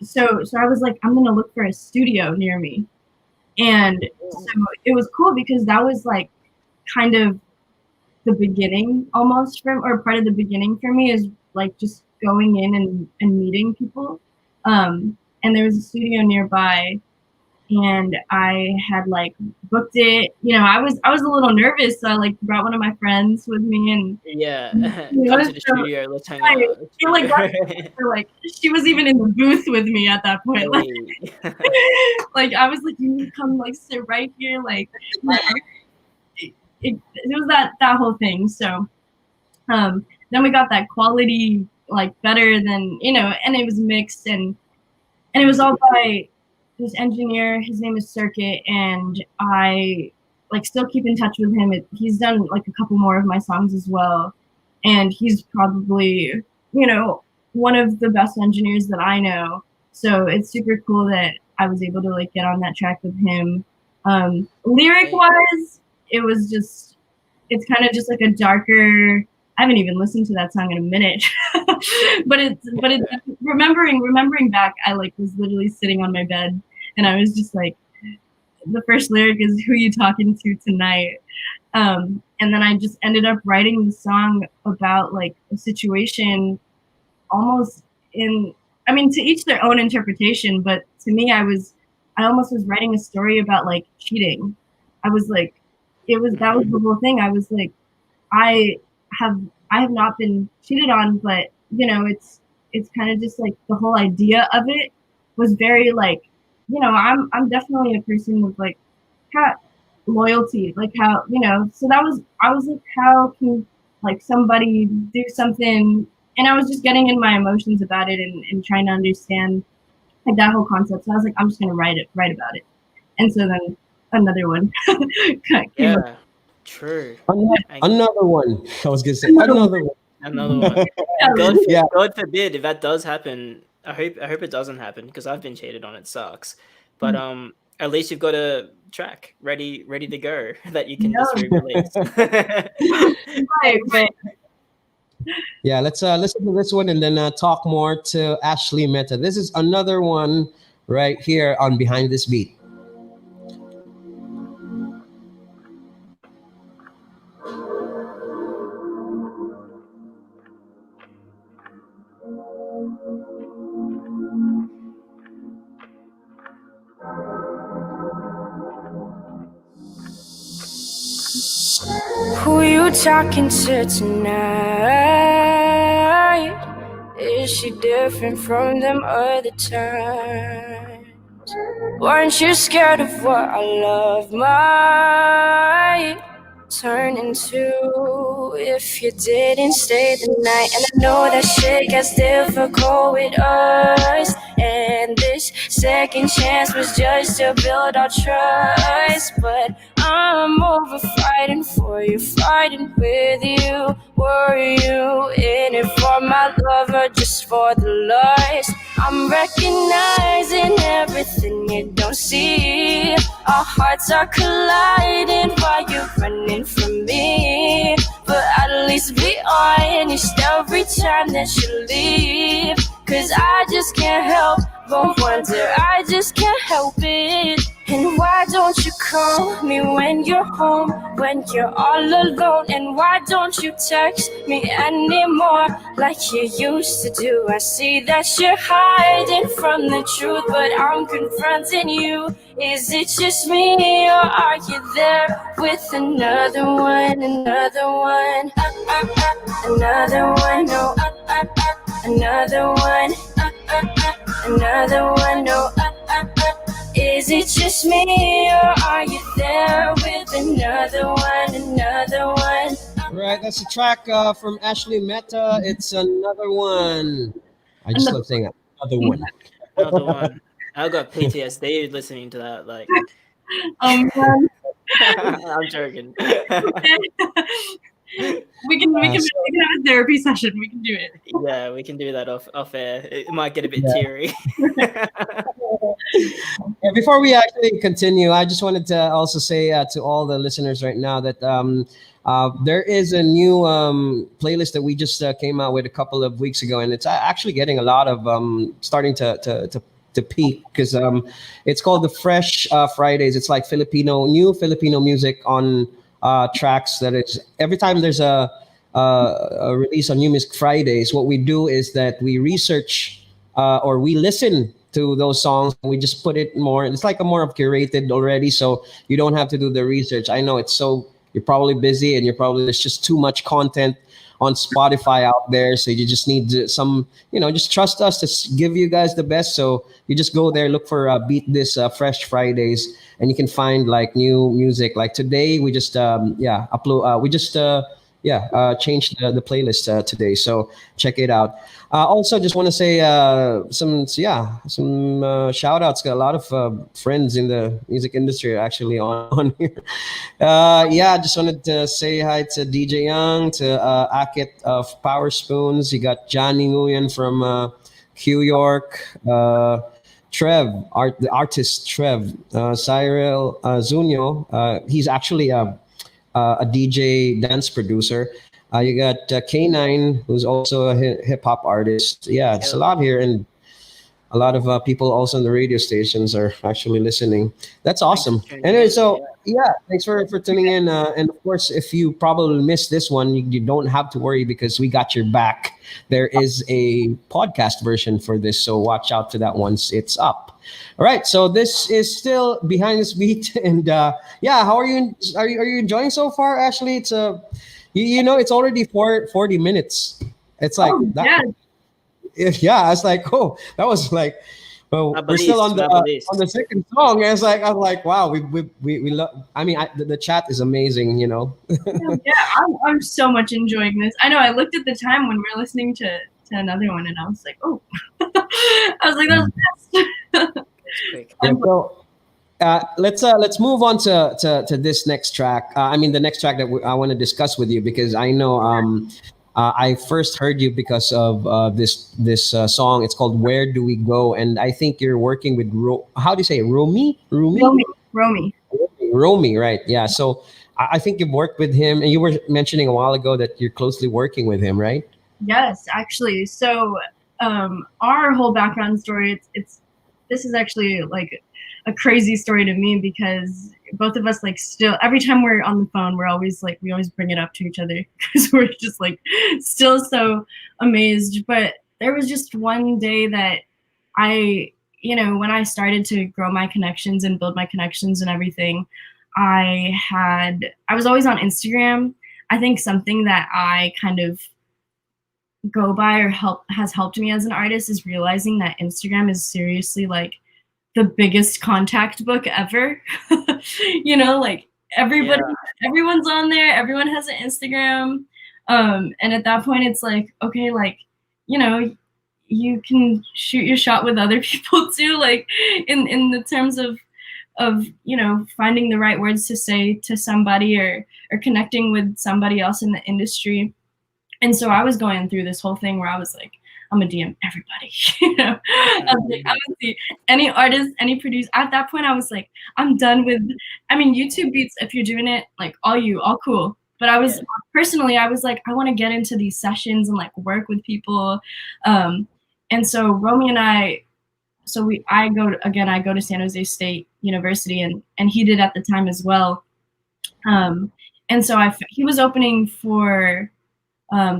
[SPEAKER 4] so I was like, I'm gonna look for a studio near me. And so it was cool because that was like kind of the beginning almost or part of the beginning for me is like just going in and meeting people. And there was a studio nearby, and I had like booked it. I was a little nervous, so I like brought one of my friends with me, and
[SPEAKER 3] come to the studio, let's hang out.
[SPEAKER 4] I feel like she was even in the booth with me at that point. Like, like I was like, you need to come like sit right here. Like it was that whole thing. So Then we got that quality like better than, and it was mixed, and it was all by this engineer. His name is Circuit, and I like still keep in touch with him. He's done like a couple more of my songs as well, and he's probably, one of the best engineers that I know. So it's super cool that I was able to like get on that track with him. Lyric wise, it's kind of just like a darker. I haven't even listened to that song in a minute, but it's remembering back. I like was literally sitting on my bed, and I was just like, the first lyric is "Who you talking to tonight," and then I just ended up writing the song about like a situation, almost to each their own interpretation. But to me, I almost was writing a story about like cheating. I was like, that was the whole thing. I was like, I have not been cheated on, but it's kind of just like the whole idea of it was very like, I'm definitely a person with like loyalty, like how, so I was like, how can like somebody do something, and I was just getting in my emotions about it and trying to understand like that whole concept. So I was like, I'm just gonna write about it, and so then another one came up.
[SPEAKER 3] True.
[SPEAKER 2] Another one. I was gonna say another one.
[SPEAKER 3] Another one. God forbid if that does happen. I hope it doesn't happen, because I've been cheated on. It sucks. But at least you've got a track ready to go that you can just re-release.
[SPEAKER 4] Right.
[SPEAKER 2] Yeah, let's listen to this one and then talk more to Ashley Mehta. This is another one right here on Behind This Beat.
[SPEAKER 5] Who you talking to tonight? Is she different from them other times? Weren't you scared of what our love might turn into if you didn't stay the night? And I know that shit gets difficult with us, and this second chance was just to build our trust. But I'm over fighting for you, fighting with you. Were you in it for my love or just for the lust? I'm recognizing everything you don't see. Our hearts are colliding while you're running from me. But at least be honest every time that you leave. 'Cause I just can't help but wonder, I just can't help it. And why don't you call me when you're home, when you're all alone? And why don't you text me anymore like you used to do? I see that you're hiding from the truth, but I'm confronting you. Is it just me, or are you there with another one, another one? Another one, no. Another one, another one, no. Is it just me, or are you there with another one, another one?
[SPEAKER 2] Right, that's a track from Ashley Mehta. It's another one. I just love saying that. Another one.
[SPEAKER 3] Another one. I got PTSD listening to that. Like,
[SPEAKER 4] Man.
[SPEAKER 3] I'm joking.
[SPEAKER 4] We can have a therapy session. We can do it.
[SPEAKER 3] Yeah, we can do that off air. It might get a bit teary.
[SPEAKER 2] Yeah, before we actually continue, I just wanted to also say to all the listeners right now that there is a new playlist that we just came out with a couple of weeks ago, and it's actually getting a lot of starting to peak, because it's called the Fresh Fridays. It's like new Filipino music on tracks. That it's every time there's a release on New Music Fridays, what we do is that we research or we listen to those songs, and we just put it more. It's like a more of curated already, so you don't have to do the research. I know you're probably busy, and there's just too much content on Spotify out there, so you just need some, just trust us to give you guys the best. So you just go there, look for Beat This Fresh Fridays, and you can find like new music. Like today, we just upload. We just changed the playlist today. So check it out. Also, just want to say some shout outs. Got a lot of friends in the music industry actually on here. Just wanted to say hi to DJ Young, to Akit of Power Spoons. You got Johnny Nguyen from Q York. The artist Trev, Cyril Zunio. He's actually a DJ dance producer. You got K9, who's also a hip hop artist. Yeah, it's a lot here, and a lot of people also on the radio stations are actually listening. That's awesome. Anyway, so thanks for tuning in. And of course, if you probably missed this one, you don't have to worry because we got your back. There is a podcast version for this, so watch out to that once it's up. All right, so this is still Behind This Beat, and how are you? Are you enjoying so far, Ashley? It's it's already 40 minutes. It's like that. Yeah, I was like, oh, that was like, well, we're still on the second song. And I was like, wow, we love. I mean, the chat is amazing,
[SPEAKER 4] I'm so much enjoying this. I know. I looked at the time when we were listening to another one, and I was like, oh, I was like, that's fast.
[SPEAKER 2] Let's move on to this next track. The next track that I want to discuss with you, because I know I first heard you because of this song. It's called "Where Do We Go," and I think you're working with how do you say it? Romy, right? Yeah. So I think you've worked with him, and you were mentioning a while ago that you're closely working with him, right?
[SPEAKER 4] Yes, actually. So our whole background story, this is actually like a crazy story to me, because both of us still every time we're on the phone, we always bring it up to each other because we're just still so amazed. But there was just one day that when I started to grow my connections and build my connections and everything, I was always on Instagram. I think something that I kind of go by or has helped me as an artist is realizing that Instagram is seriously the biggest contact book ever. Everyone's on there, everyone has an Instagram. And at that point it's okay, you can shoot your shot with other people too, in the terms of finding the right words to say to somebody or connecting with somebody else in the industry. And so I was going through this whole thing where I was like, I'm gonna DM everybody. I was like, I would see any artist, any producer. At that point, I was like, I'm done with. YouTube beats. If you're doing it, all cool. But I was personally, I was like, I want to get into these sessions and work with people. And so Romy and I go to San Jose State University, and he did at the time as well. And so he was opening for.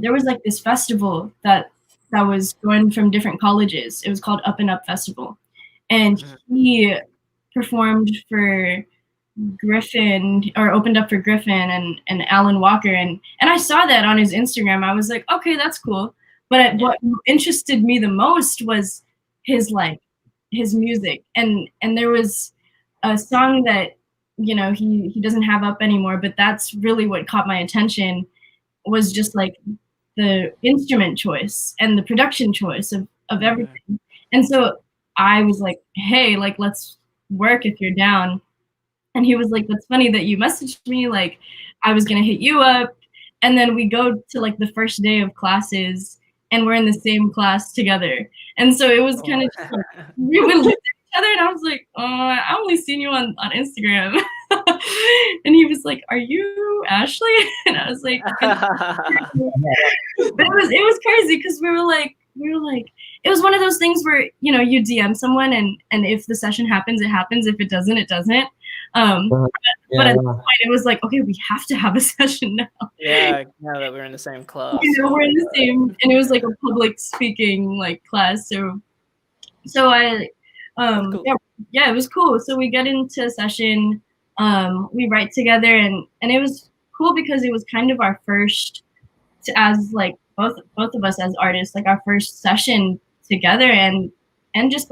[SPEAKER 4] There was this festival that was going from different colleges. It was called Up and Up Festival. And he performed for Griffin, or opened up for Griffin and Alan Walker. And I saw that on his Instagram. I was like, okay, that's cool. But what interested me the most was his music. And there was a song that, he doesn't have up anymore, but that's really what caught my attention, was just the instrument choice and the production choice of everything. And so I was like, hey, let's work if you're down. And he was like, that's funny that you messaged me, I was gonna hit you up. And then we go to the first day of classes, and we're in the same class together. And so it was kind of we would look at each other, and I was like, I only seen you on Instagram. And he was like, are you Ashley? And I was like, but it was crazy, because we were like, it was one of those things where, you DM someone, and if the session happens, it happens. If it doesn't, it doesn't. But at the point, it was like, okay, we have to have a session now.
[SPEAKER 3] Yeah, now that we're in the same class.
[SPEAKER 4] We're in the same, and it was a public speaking class. So I, cool. Yeah, it was cool. So we get into a session. We write together, and it was cool because it was kind of our first, as both of us as artists, our first session together, and just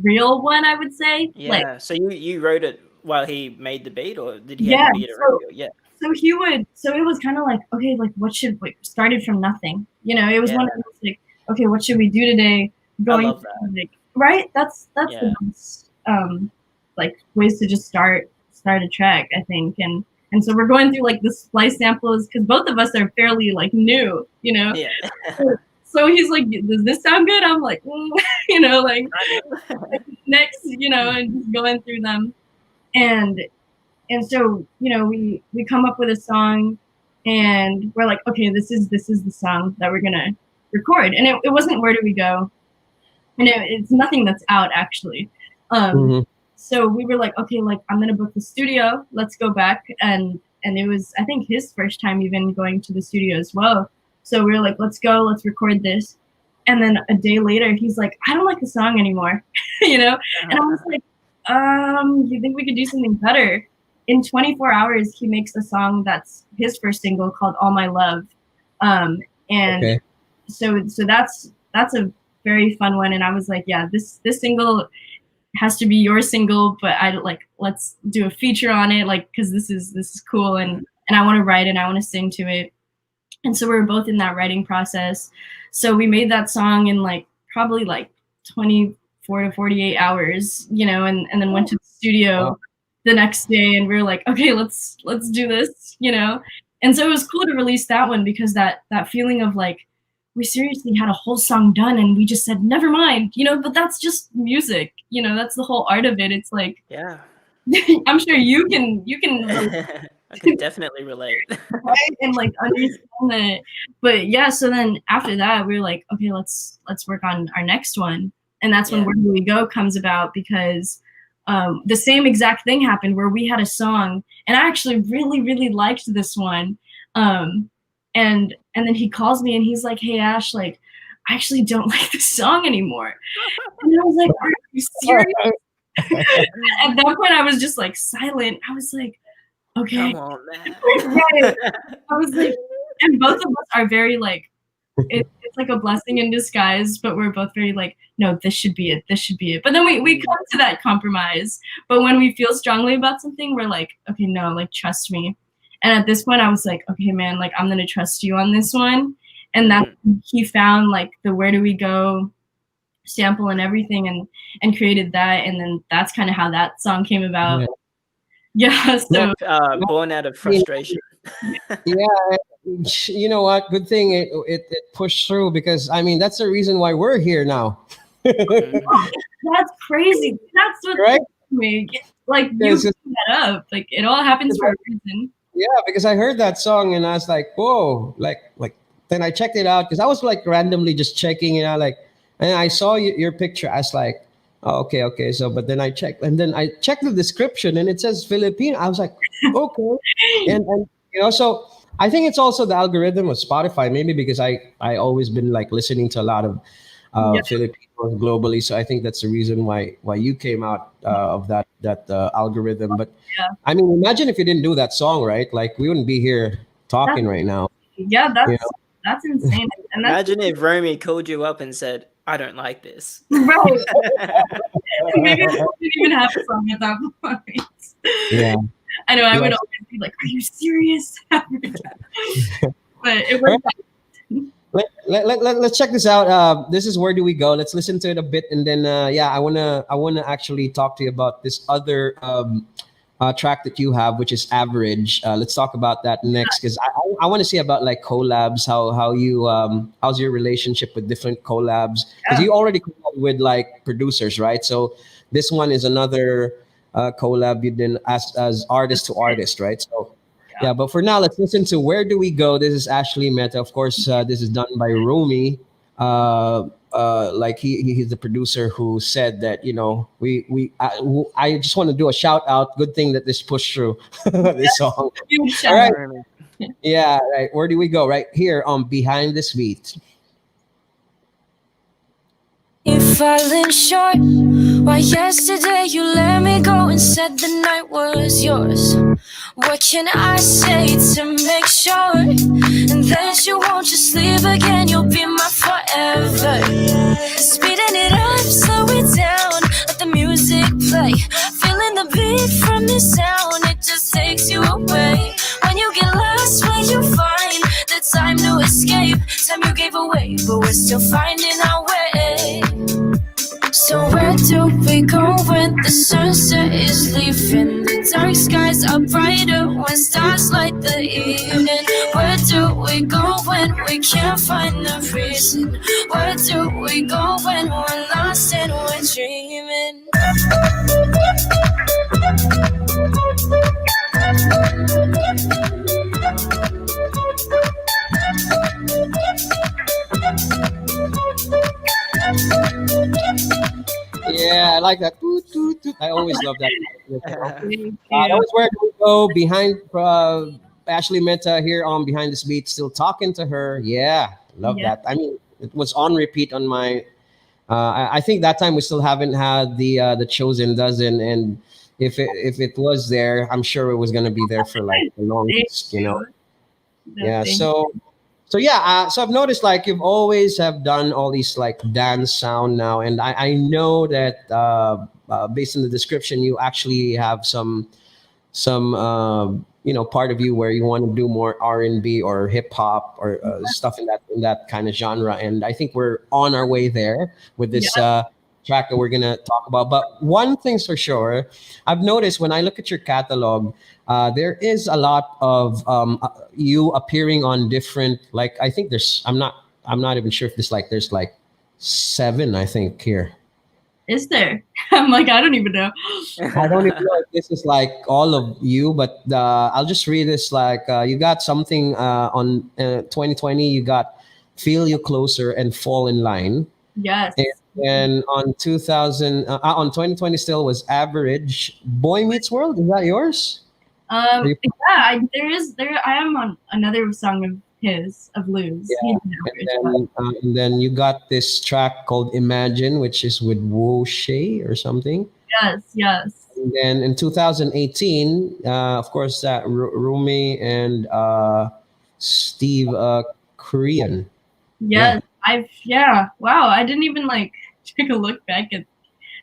[SPEAKER 4] real one, I would say.
[SPEAKER 3] Yeah. So you wrote it while he made the beat, or did he have the beat already?
[SPEAKER 4] So he would. So it was kind of like, okay, like what should we started from nothing. It was one of those like, okay, what should we do today?
[SPEAKER 3] I love that.
[SPEAKER 4] Like, right? That's
[SPEAKER 3] Yeah.
[SPEAKER 4] the best like ways to just start a track, I think. And so we're going through like the splice samples because both of us are fairly like new,
[SPEAKER 3] Yeah.
[SPEAKER 4] So he's like, does this sound good? I'm like, like next, and just going through them. And so, we come up with a song and we're like, okay, this is the song that we're gonna record. And it wasn't Where Do We Go? And it's nothing that's out actually. So we were like, okay, like I'm gonna book the studio. Let's go back. And it was, I think, his first time even going to the studio as well. So we were like, let's go, let's record this. And then a day later, he's like, I don't like the song anymore, And I was like, you think we could do something better? In 24 hours, he makes a song that's his first single called All My Love. And so that's a very fun one. And I was like, yeah, this single has to be your single, but let's do a feature on it, like, because this is cool, and I want to write and I want to sing to it. And so we were both in that writing process. So we made that song in like probably like 24 to 48 hours, and then went to the studio the next day, and we were like, okay, let's do this, And so it was cool to release that one because that feeling of like, we seriously had a whole song done and we just said, never mind, but that's just music, that's the whole art of it. It's like,
[SPEAKER 3] Yeah.
[SPEAKER 4] I'm sure you can
[SPEAKER 3] I can definitely relate.
[SPEAKER 4] right? And like understand that. But yeah, so then after that we were like, okay, let's work on our next one. And that's when Where Do We Go comes about, because the same exact thing happened where we had a song and I actually really, really liked this one. And then he calls me and he's like, hey Ash, like I actually don't like this song anymore. And I was like, are you serious? At that point I was just like silent. I was like, okay.
[SPEAKER 3] Come on, man.
[SPEAKER 4] Right. I was like, and both of us are very like, it's like a blessing in disguise, but we're both very like, no, this should be it. This should be it. But then we come to that compromise. But when we feel strongly about something, we're like, okay, no, like trust me. And at this point I was like, okay, man, like I'm gonna trust you on this one. And that he found like the Where Do We Go sample and everything and created that. And then that's kind of how that song came about. Yeah. So
[SPEAKER 3] born out of frustration.
[SPEAKER 2] Yeah, you know what? Good thing it pushed through, because I mean that's the reason why we're here now.
[SPEAKER 4] That's crazy. That's what
[SPEAKER 2] right?
[SPEAKER 4] Me. Like you put that up. Like it all happens for a reason.
[SPEAKER 2] Yeah, because I heard that song and I was like, whoa, like then I checked it out because I was like randomly just checking it out, like, and I saw your picture. I was like, oh, okay. So, but then I checked the description and it says Filipino. I was like, okay, and so I think it's also the algorithm of Spotify, maybe because I always been like listening to a lot of Filipinos globally, so I think that's the reason why you came out of that algorithm. But I mean, imagine if you didn't do that song, right? Like we wouldn't be here talking right now.
[SPEAKER 4] Yeah, that's insane. And
[SPEAKER 3] imagine if Romy called you up and said, I don't like this.
[SPEAKER 4] Right. Maybe we didn't even have a song at that point.
[SPEAKER 2] Yeah.
[SPEAKER 4] I know, I would always be like, are you serious? But it worked out.
[SPEAKER 2] Let's check this out. This is Where Do We Go. Let's listen to it a bit, and then I wanna actually talk to you about this other track that you have, which is Average. Let's talk about that next, because I want to see about like collabs, how you how's your relationship with different collabs, because you already collab with like producers, right? So this one is another collab you did as artist to artist, right? So yeah, but for now, let's listen to Where Do We Go. This is Ashley Mehta. Of course, this is done by Rumi. Like he's the producer who said that, I just want to do a shout out. Good thing that this pushed through this song. All right. Yeah, right. Where do we go? Right here on Behind This Beat.
[SPEAKER 5] If falling short, why yesterday you let me go and said the night was yours. What can I say to make sure and that you won't just leave again? You'll be my forever. Speeding it up, slow it down, let the music play. Feeling the beat from the sound, it just takes you away. When you finding our way. So where do we go when the sunset is leaving? The dark skies are brighter when stars light the evening. Where do we go when we can't find the reason? Where do we go when we're lost and we're dreaming?
[SPEAKER 2] Yeah, I like that. Toot, toot, toot. I always love that.
[SPEAKER 4] Thank you.
[SPEAKER 2] That was where we go behind Ashley Mehta here on Behind This Beat, still talking to her. Yeah, love
[SPEAKER 4] Yeah.
[SPEAKER 2] that. I mean, it was on repeat on my. I think that time we still haven't had the Chosen Dozen, and if it was there, I'm sure it was gonna be there for like the longest, you know. Yeah.
[SPEAKER 4] Thank
[SPEAKER 2] So yeah. So I've noticed like you've always have done all these like dance sound now, and I know that based on the description, you actually have some part of you where you want to do more R&B or hip hop or stuff in that kind of genre, and I think we're on our way there with this track that we're gonna talk about. But one thing's for sure, I've noticed when I look at your catalog, there is a lot of you appearing on different, like I think I'm not even sure if there's like 7, I think, here.
[SPEAKER 4] Is there? I'm like, I don't even know.
[SPEAKER 2] I don't even know if this is like all of you, but I'll just read this. Like you got something on 2020. You got "Feel You Closer" and "Fall in Line."
[SPEAKER 4] Yes.
[SPEAKER 2] And on 2020 still was "Average," "Boy Meets World." Is that yours?
[SPEAKER 4] Yeah, I am on another song of his, of Lou's.
[SPEAKER 2] Yeah. And then you got this track called "Imagine," which is with Wu Shay or something.
[SPEAKER 4] Yes.
[SPEAKER 2] And then in 2018, of course, that Rumi and Steve Korean.
[SPEAKER 4] Yes. Wow. I didn't even like take a look back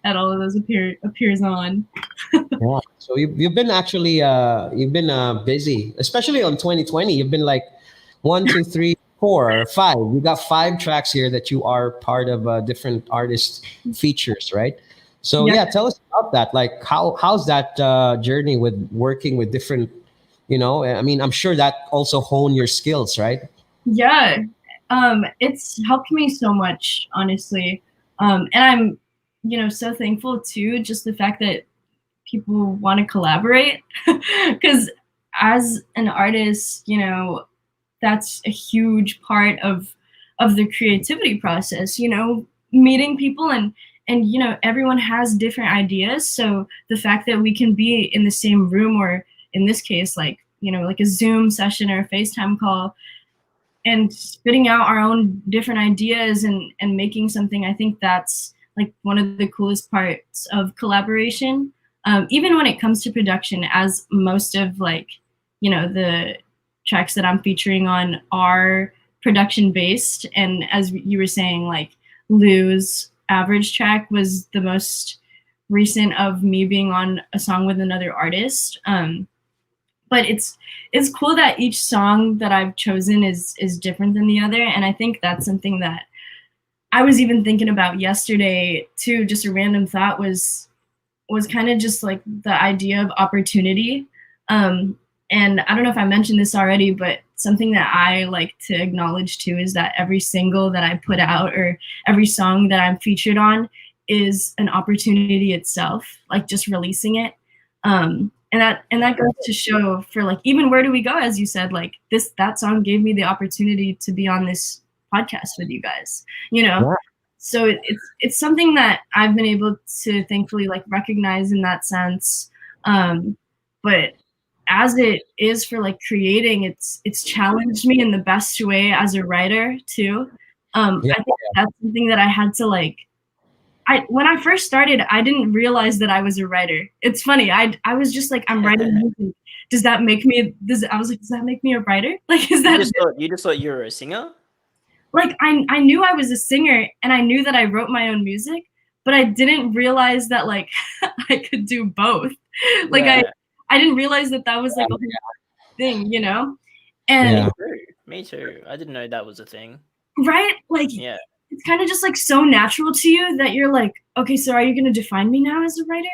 [SPEAKER 4] at all of those appears on.
[SPEAKER 2] Yeah. So you've been actually busy, especially on 2020. You've been like 1, 2, 3, 4, 5. You got 5 tracks here that you are part of different artist features, right? So yeah, tell us about that. Like how's that journey with working with different, I mean, I'm sure that also hone your skills, right?
[SPEAKER 4] Yeah. It's helped me so much, honestly. And I'm, so thankful too, just the fact that people want to collaborate, because as an artist, that's a huge part of the creativity process, meeting people and everyone has different ideas. So the fact that we can be in the same room, or in this case, like, like a Zoom session or a FaceTime call, and spitting out our own different ideas and making something, I think that's like one of the coolest parts of collaboration. Even when it comes to production, as most of like, the tracks that I'm featuring on are production based. And as you were saying, like Lou's Average track was the most recent of me being on a song with another artist. But it's cool that each song that I've chosen is different than the other. And I think that's something that I was even thinking about yesterday too. Just a random thought was kind of just like the idea of opportunity. And I don't know if I mentioned this already, but something that I like to acknowledge too is that every single that I put out, or every song that I'm featured on, is an opportunity itself, like just releasing it. And that goes to show for like, even Where Do We Go, as you said, like that song gave me the opportunity to be on this podcast with you guys,
[SPEAKER 2] Yeah.
[SPEAKER 4] So it's something that I've been able to thankfully like recognize in that sense. But as it is for like creating, it's challenged me in the best way as a writer too. I think that's something that I had to like, when I first started, I didn't realize that I was a writer. It's funny. I was just like, I'm writing music. Does that make me a writer? Like, is that
[SPEAKER 3] you just thought you were a singer?
[SPEAKER 4] Like, I knew I was a singer, and I knew that I wrote my own music, but I didn't realize that like I could do both. Like I didn't realize that was like a whole thing, And
[SPEAKER 3] Me too. I didn't know that was a thing.
[SPEAKER 4] Right? Like, it's kind of just like so natural to you that you're like, okay, so are you going to define me now as a writer?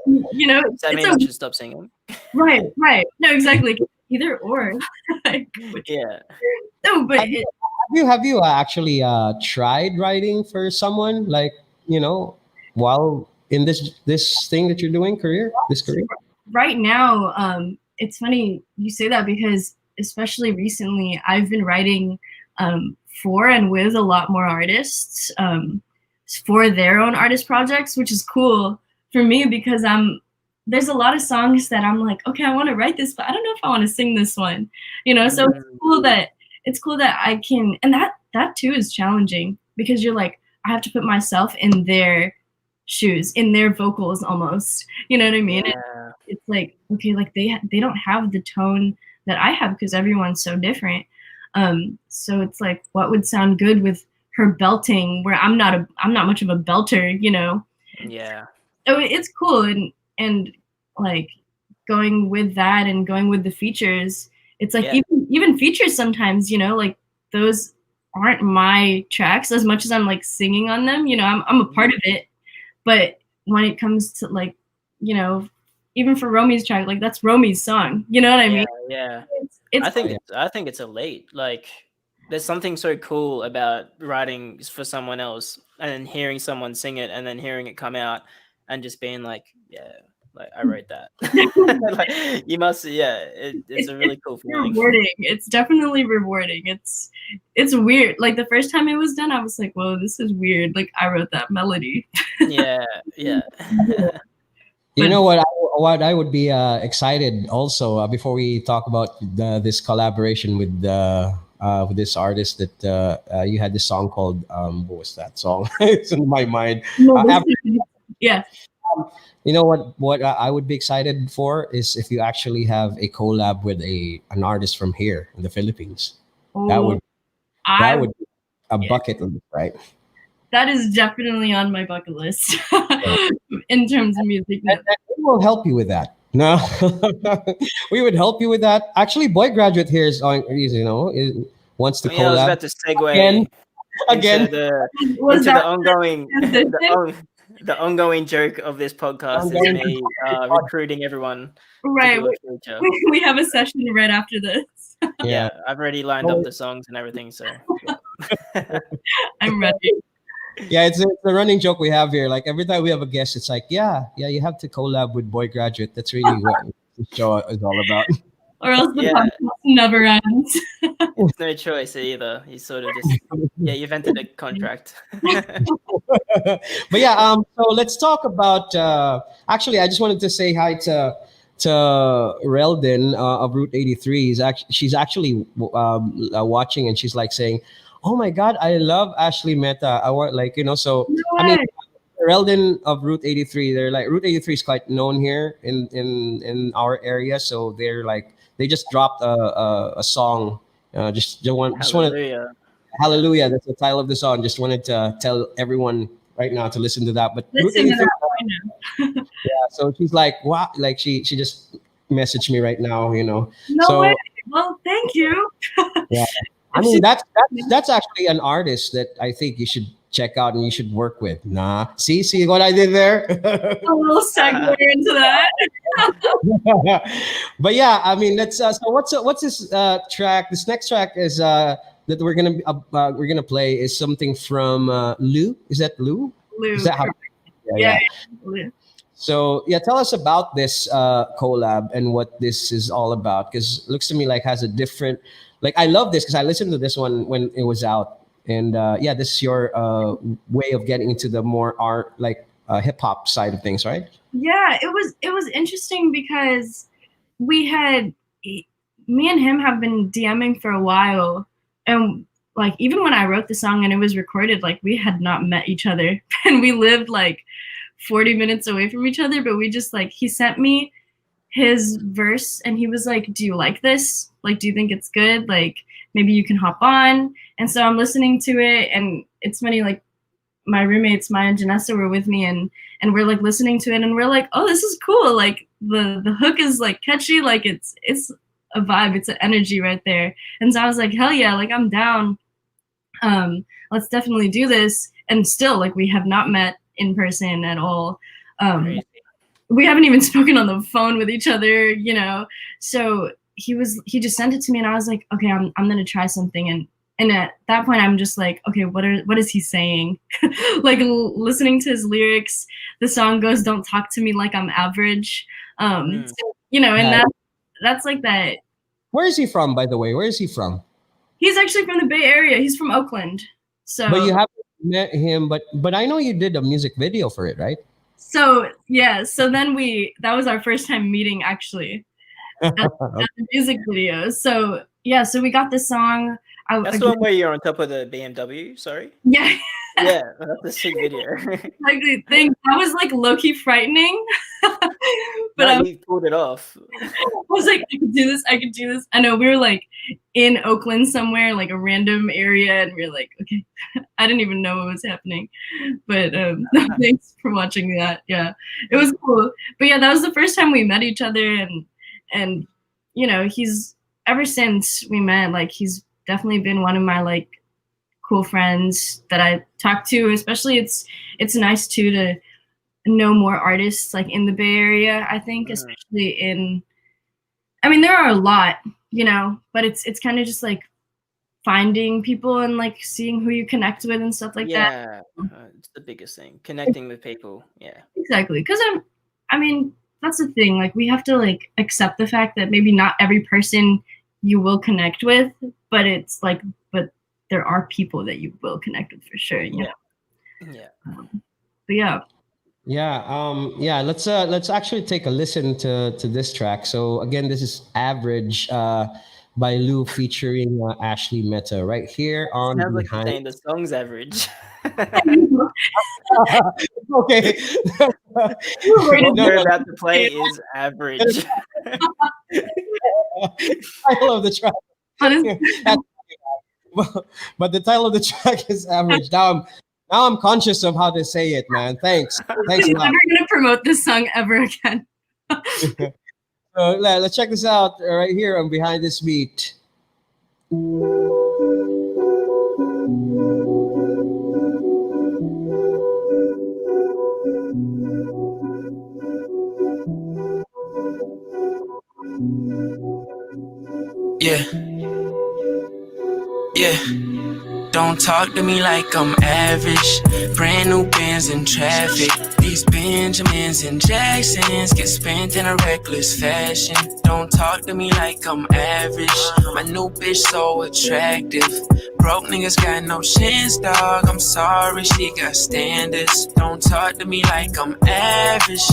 [SPEAKER 4] You know,
[SPEAKER 3] Does that mean I should stop singing?
[SPEAKER 4] right. No, exactly. Either or. Like,
[SPEAKER 3] Yeah.
[SPEAKER 4] no, but
[SPEAKER 2] Have you actually tried writing for someone, like, while in this thing that you're doing, this career?
[SPEAKER 4] right now, it's funny you say that because especially recently, I've been writing for and with a lot more artists for their own artist projects, which is cool for me because there's a lot of songs that I'm like, okay, I want to write this, but I don't know if I want to sing this one, so it's cool that I can, and that too is challenging because you're like, I have to put myself in their shoes, in their vocals almost, you know what I mean?
[SPEAKER 3] Yeah.
[SPEAKER 4] It's like, okay, like they don't have the tone that I have because everyone's so different. So it's like, what would sound good with her belting where I'm not much of a belter,
[SPEAKER 3] Yeah.
[SPEAKER 4] So it's cool, and like going with that and going with the features, it's like even features sometimes, like those aren't my tracks as much as I'm like singing on them, I'm a part of it, but when it comes to like, even for Romy's track, like that's Romy's song, you know what I mean?
[SPEAKER 3] Yeah.
[SPEAKER 4] It's
[SPEAKER 3] I think it's elite. Like, there's something so cool about writing for someone else and then hearing someone sing it and then hearing it come out and just being like, yeah, like I wrote that. Like, you must, it's a really cool feeling.
[SPEAKER 4] Rewarding. It's definitely rewarding. It's weird. Like the first time it was done, I was like, whoa, this is weird. Like I wrote that melody.
[SPEAKER 3] Yeah.
[SPEAKER 2] You know what I would be excited also before we talk about this collaboration with this artist that you had this song called what was that song? It's in my mind.
[SPEAKER 4] Yeah.
[SPEAKER 2] You know what I would be excited for is if you actually have a collab with an artist from here in the Philippines. That would be a bucket list, right?
[SPEAKER 4] That is definitely on my bucket list in terms of music.
[SPEAKER 2] And we will help you with that. No, we would help you with that. Actually, Boy Graduate here wants to collab.
[SPEAKER 3] I was about to segue
[SPEAKER 2] again.
[SPEAKER 3] into the ongoing joke of this podcast is me recruiting everyone.
[SPEAKER 4] Right. We have a session right after this.
[SPEAKER 3] Yeah, I've already lined up the songs and everything, so
[SPEAKER 4] I'm ready.
[SPEAKER 2] Yeah, it's a running joke we have here. Like every time we have a guest, it's like, yeah, you have to collab with Boy Graduate. That's really what the show is all about.
[SPEAKER 4] Or else the podcast never ends.
[SPEAKER 3] It's no choice either. You sort of just you've entered a contract.
[SPEAKER 2] But yeah, so let's talk about. Actually, I just wanted to say hi to Reldin of Route 83. She's actually watching, and she's like saying, "Oh my God, I love Ashley Mehta." I want so.
[SPEAKER 4] No
[SPEAKER 2] I mean, Reldin of Route 83. They're like Route 83 is quite known here in our area, so they're like they just dropped a song. Hallelujah. Hallelujah. That's the title of the song. Just wanted to tell everyone right now to listen to that. But Route 83, yeah, so she's like, wow, like she just messaged me right now,
[SPEAKER 4] No way. Well, thank you.
[SPEAKER 2] Yeah. I mean that's actually an artist that I think you should check out and you should work with. See what I did there?
[SPEAKER 4] A little segue into that.
[SPEAKER 2] But yeah, I mean, let's. So what's this track? This next track is that we're gonna play is something from Lou. Is that Lou?
[SPEAKER 4] Lou.
[SPEAKER 2] Is that how? Yeah.
[SPEAKER 4] Lou.
[SPEAKER 2] So yeah, tell us about this collab and what this is all about. Because it looks to me like has a different. Like I love this because I listened to this one when it was out, and this is your way of getting into the more art, like hip hop side of things, right?
[SPEAKER 4] Yeah, it was interesting because me and him have been DMing for a while, and like even when I wrote the song and it was recorded, like we had not met each other, and we lived like 40 minutes away from each other, but we just like he sent me his verse and he was like, do you like this? Like, do you think it's good? Like, maybe you can hop on. And so I'm listening to it, and it's funny, like my roommates, Maya and Janessa, were with me, and we're like listening to it, and we're like, oh, this is cool. Like the hook is like catchy, like it's a vibe, it's an energy right there. And so I was like, hell yeah, like I'm down. Let's definitely do this. And still, like, we have not met in person at all. We haven't even spoken on the phone with each other, you know. So he just sent it to me, and I was like, okay, I'm gonna try something. And at that point, I'm just like, okay, what is he saying? Like, listening to his lyrics, the song goes, "Don't talk to me like I'm average," so, you know, and that's like that.
[SPEAKER 2] Where is he from, by the way? Where is he from?
[SPEAKER 4] He's actually from the Bay Area. He's from Oakland. So,
[SPEAKER 2] but you haven't met him. But I know you did a music video for it, right?
[SPEAKER 4] So yeah. So then that was our first time meeting, actually, at the music video. So yeah. So we got this song.
[SPEAKER 3] That's the one where you're on top of the BMW. Sorry.
[SPEAKER 4] Yeah.
[SPEAKER 3] Yeah, that's a sick video.
[SPEAKER 4] Exactly. That was like low-key frightening.
[SPEAKER 3] But you pulled it off.
[SPEAKER 4] I was like, I could do this. I know, we were like in Oakland somewhere, like a random area, and we were like, okay. I didn't even know what was happening. But thanks for watching that. Yeah, it was cool. But yeah, that was the first time we met each other, and you know, he's ever since we met, like, he's definitely been one of my like cool friends that I talk to. Especially it's nice too to know more artists like in the Bay Area, I think, especially I mean, there are a lot, you know, but it's kind of just like finding people and like seeing who you connect with and stuff like that.
[SPEAKER 3] Yeah, it's the biggest thing, connecting with people. Yeah,
[SPEAKER 4] exactly. Because I mean, that's the thing. Like, we have to like accept the fact that maybe not every person you will connect with, but it's like, but there are people that you will connect with for sure. You know?
[SPEAKER 3] Yeah.
[SPEAKER 4] But yeah.
[SPEAKER 2] Yeah. Let's actually take a listen to this track. So again, this is "Average" by Lou featuring Ashley Mehta right here on
[SPEAKER 3] Sounds like
[SPEAKER 2] Behind.
[SPEAKER 3] saying the song's average.
[SPEAKER 2] Okay.
[SPEAKER 3] What we're about to play is average.
[SPEAKER 2] Title of the track. But the title of the track is "Average." Now I'm conscious of how to say it, man. Thanks a lot.
[SPEAKER 4] I'm never gonna promote this song ever again.
[SPEAKER 2] So let's check this out right here on Behind This Beat.
[SPEAKER 6] Yeah. Don't talk to me like I'm average. Brand new Benz in traffic. These Benjamins and Jacksons get spent in a reckless fashion. Don't talk to me like I'm average. My new bitch so attractive. Broke niggas got no chance, dog. I'm sorry, she got standards. Don't talk to me like I'm average.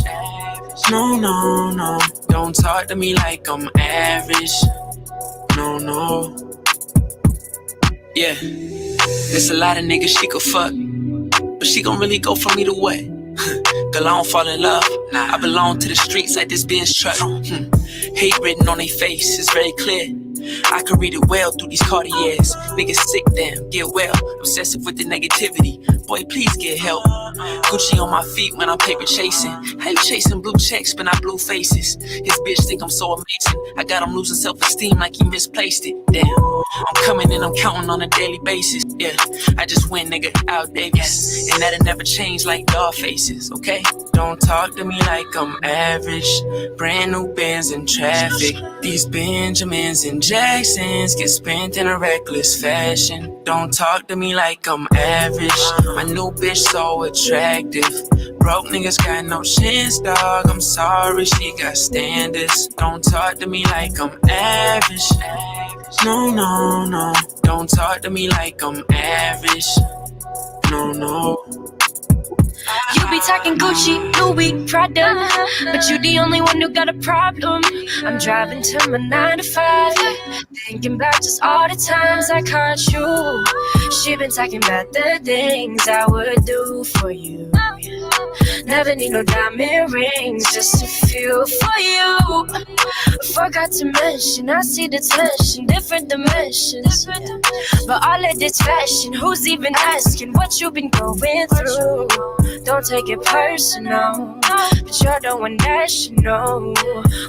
[SPEAKER 6] No. Don't talk to me like I'm average. No. Yeah. There's a lot of niggas she could fuck, but she gon' really go from me to what? Girl, I don't fall in love. I belong to the streets like this Benz truck. Hate written on their face, it's very clear. I can read it well through these Cartiers. Niggas sick, damn, get well. Obsessive with the negativity. Boy, please get help. Gucci on my feet when I'm paper chasing. How you chasing blue checks but not blue faces? His bitch think I'm so amazing. I got him losing self-esteem like he misplaced it. Damn, I'm coming and I'm counting on a daily basis. Yeah, I just win, nigga, Al Davis. And that'll never change like dog faces, okay? Don't talk to me like I'm average. Brand new Benz in traffic. These Benjamins and Jacksons get spent in a reckless fashion. Don't talk to me like I'm average. My new bitch so attractive. Broke niggas got no chance, dog. I'm sorry, she got standards. Don't talk to me like I'm average. No. Don't talk to me like I'm average. No.
[SPEAKER 5] You be talking Gucci, Louis, Prada, but you the only one who got a problem. I'm driving to my 9 to 5, thinking about just all the times I caught you. She been talking about the things I would do for you. Never need no diamond rings, just a few for you. Forgot to mention, I see the tension, different dimensions. But all of this fashion, who's even asking what you been going through? Don't take it personal, but you're the one that should know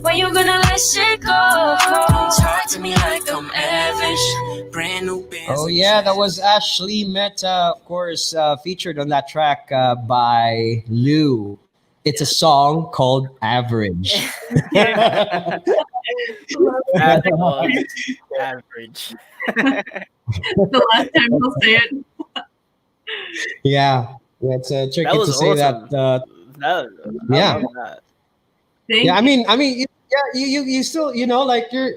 [SPEAKER 5] when you gonna let shit go.
[SPEAKER 6] Talk to me like I'm average. Brand new Benz.
[SPEAKER 2] Oh yeah, that was Ashley Mehta, of course, featured on that track by Lou. It's a song called Average.
[SPEAKER 3] That was average.
[SPEAKER 4] The last time we'll say it.
[SPEAKER 2] Yeah, it's tricky
[SPEAKER 3] That was
[SPEAKER 2] to say
[SPEAKER 3] awesome.
[SPEAKER 2] that.
[SPEAKER 3] Yeah.
[SPEAKER 2] Yeah.
[SPEAKER 4] Thank
[SPEAKER 2] Yeah, I
[SPEAKER 4] you.
[SPEAKER 2] mean, you still, like you're,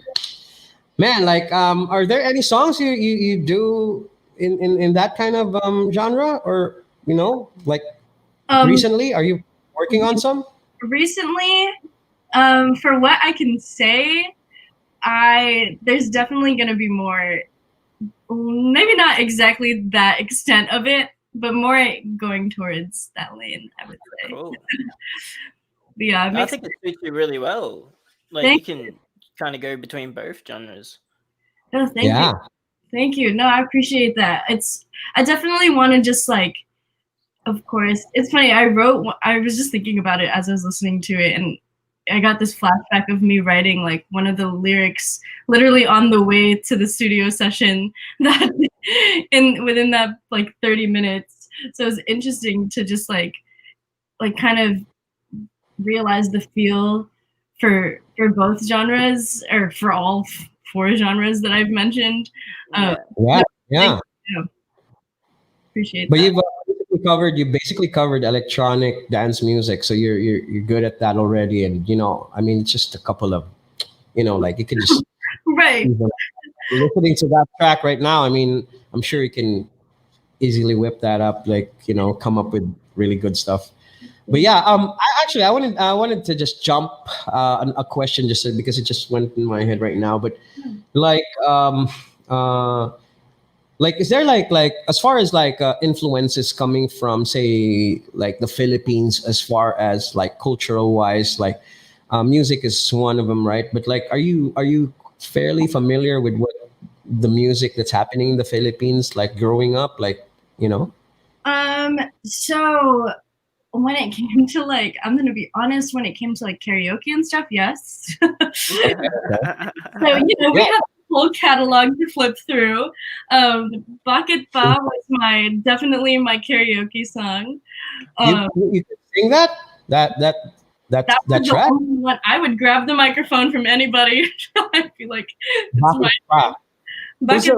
[SPEAKER 2] man, like, are there any songs you do in that kind of genre, or like
[SPEAKER 4] Um,
[SPEAKER 2] recently, are you working on some?
[SPEAKER 4] recently, for what I can say, there's definitely gonna be more. Maybe not exactly that extent of it, but more going towards that lane, I would say.
[SPEAKER 3] Cool.
[SPEAKER 4] But yeah, it
[SPEAKER 3] I
[SPEAKER 4] makes
[SPEAKER 3] think it suits you really well. Like
[SPEAKER 4] Thank
[SPEAKER 3] you can kind of go between both genres.
[SPEAKER 4] no, thank
[SPEAKER 2] Yeah.
[SPEAKER 4] you. Thank you. No, I appreciate that. I definitely want to just like, of course, it's funny. I was just thinking about it as I was listening to it, and I got this flashback of me writing like one of the lyrics literally on the way to the studio session that within that like 30 minutes. So it was interesting to just like kind of realize the feel for both genres, or for all four genres that I've mentioned.
[SPEAKER 2] Yeah.
[SPEAKER 4] Appreciate
[SPEAKER 2] But
[SPEAKER 4] that.
[SPEAKER 2] you basically covered electronic dance music, so you're good at that already. And I mean, it's just a couple of, like you can just
[SPEAKER 4] Right.
[SPEAKER 2] listening to that track right now. I mean, I'm sure you can easily whip that up, like come up with really good stuff. But yeah, I wanted to just jump a question just because it just went in my head right now. But like uh like is there like as far as like influences coming from, say, like the Philippines, as far as like cultural wise, like music is one of them, right? But like are you fairly familiar with what the music that's happening in the Philippines, like growing up, like you know
[SPEAKER 4] So when it came to like, I'm gonna be honest, when it came to like karaoke and stuff, yes. So we
[SPEAKER 2] Yeah.
[SPEAKER 4] have a whole catalog to flip through. Bucket Ba was definitely my karaoke song.
[SPEAKER 2] You could sing that
[SPEAKER 4] That was the
[SPEAKER 2] track.
[SPEAKER 4] only one. I would grab the microphone from anybody. I'd be like, it's
[SPEAKER 2] Bucket
[SPEAKER 4] my
[SPEAKER 2] Pa.
[SPEAKER 4] Bucket.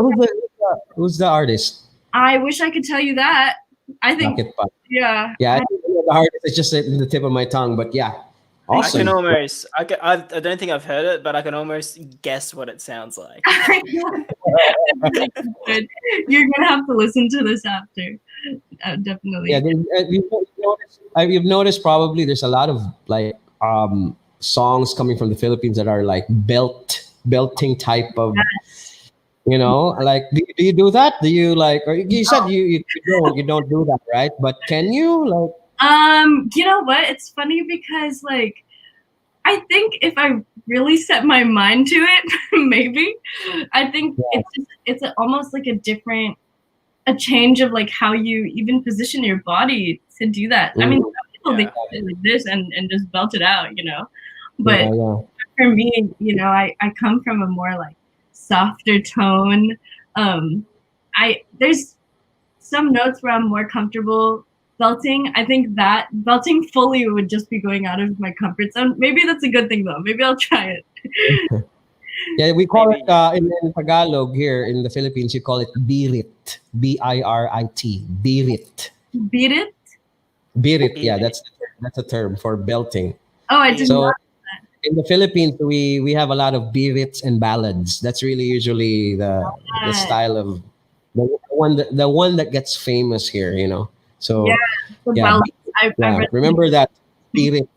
[SPEAKER 2] Who's the artist?
[SPEAKER 4] I wish I could tell you that. I think,
[SPEAKER 2] Bucket Pa.
[SPEAKER 4] yeah.
[SPEAKER 2] Yeah, I don't know the artist. It's just in the tip of my tongue, but yeah,
[SPEAKER 3] I
[SPEAKER 2] awesome.
[SPEAKER 3] can almost. I don't think I've heard it, but I can almost guess what it sounds like.
[SPEAKER 4] You're gonna have to listen to this after. Definitely.
[SPEAKER 2] Yeah, you've noticed probably there's a lot of like songs coming from the Philippines that are like belting type of, like do you do that? Do you like, or you said you don't do that, right? But can you like?
[SPEAKER 4] You know what? It's funny because like I think if I really set my mind to it, maybe. I think it's almost like a change of like how you even position your body to do that. I mean, some people they do like this and just belt it out, But for me, I come from a more like softer tone. There's some notes where I'm more comfortable belting. I think that belting fully would just be going out of my comfort zone. Maybe that's a good thing though. Maybe I'll try it.
[SPEAKER 2] Yeah, we call it in Tagalog here in the Philippines. You call it birit, birit, birit.
[SPEAKER 4] Beat it?
[SPEAKER 2] Birit. Yeah, that's a term for belting.
[SPEAKER 4] Oh, I didn't know.
[SPEAKER 2] In the Philippines, we have a lot of birits and ballads. That's really usually the style of the one that gets famous here. So remember that birit.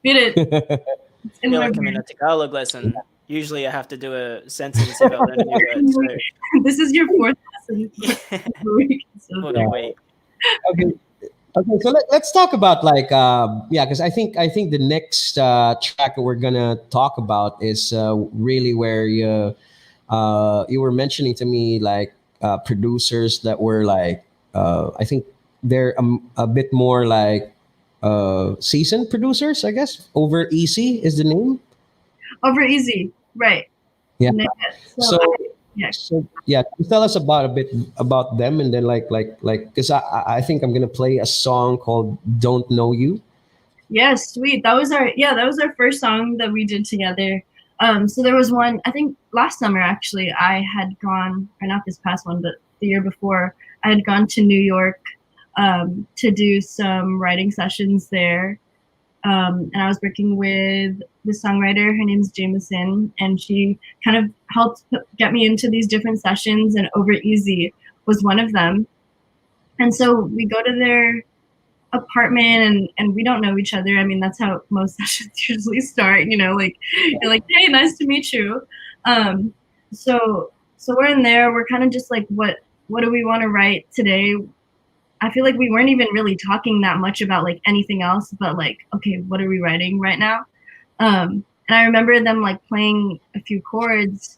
[SPEAKER 4] Beat it.
[SPEAKER 3] I feel like I'm in a Tagalog lesson. Usually I have to do a sentence if I learn a new word. So.
[SPEAKER 4] This is your fourth lesson.
[SPEAKER 3] For the week.
[SPEAKER 2] Okay, so let's talk about like because I think the next track that we're gonna talk about is really where you were mentioning to me like producers that were like I think they're a bit more like seasoned producers, I guess. Over Easy is the name.
[SPEAKER 4] Over Easy, right?
[SPEAKER 2] Yeah.
[SPEAKER 4] So, yeah.
[SPEAKER 2] So yeah, tell us about a bit about them, and then because I think I'm gonna play a song called "Don't Know You."
[SPEAKER 4] Yes, sweet. That was our first song that we did together. So there was one, I think last summer actually, I had gone, or not this past one, but the year before, I had gone to New York to do some writing sessions there. And I was working with the songwriter. Her name's Jameson, and she kind of helped get me into these different sessions, and Over Easy was one of them. And so we go to their apartment, and we don't know each other. I mean, that's how most sessions usually start, like you're like, hey, nice to meet you. So we're in there, we're kind of just like, what do we want to write today? I feel like we weren't even really talking that much about like anything else, but like, okay, what are we writing right now? And I remember them like playing a few chords,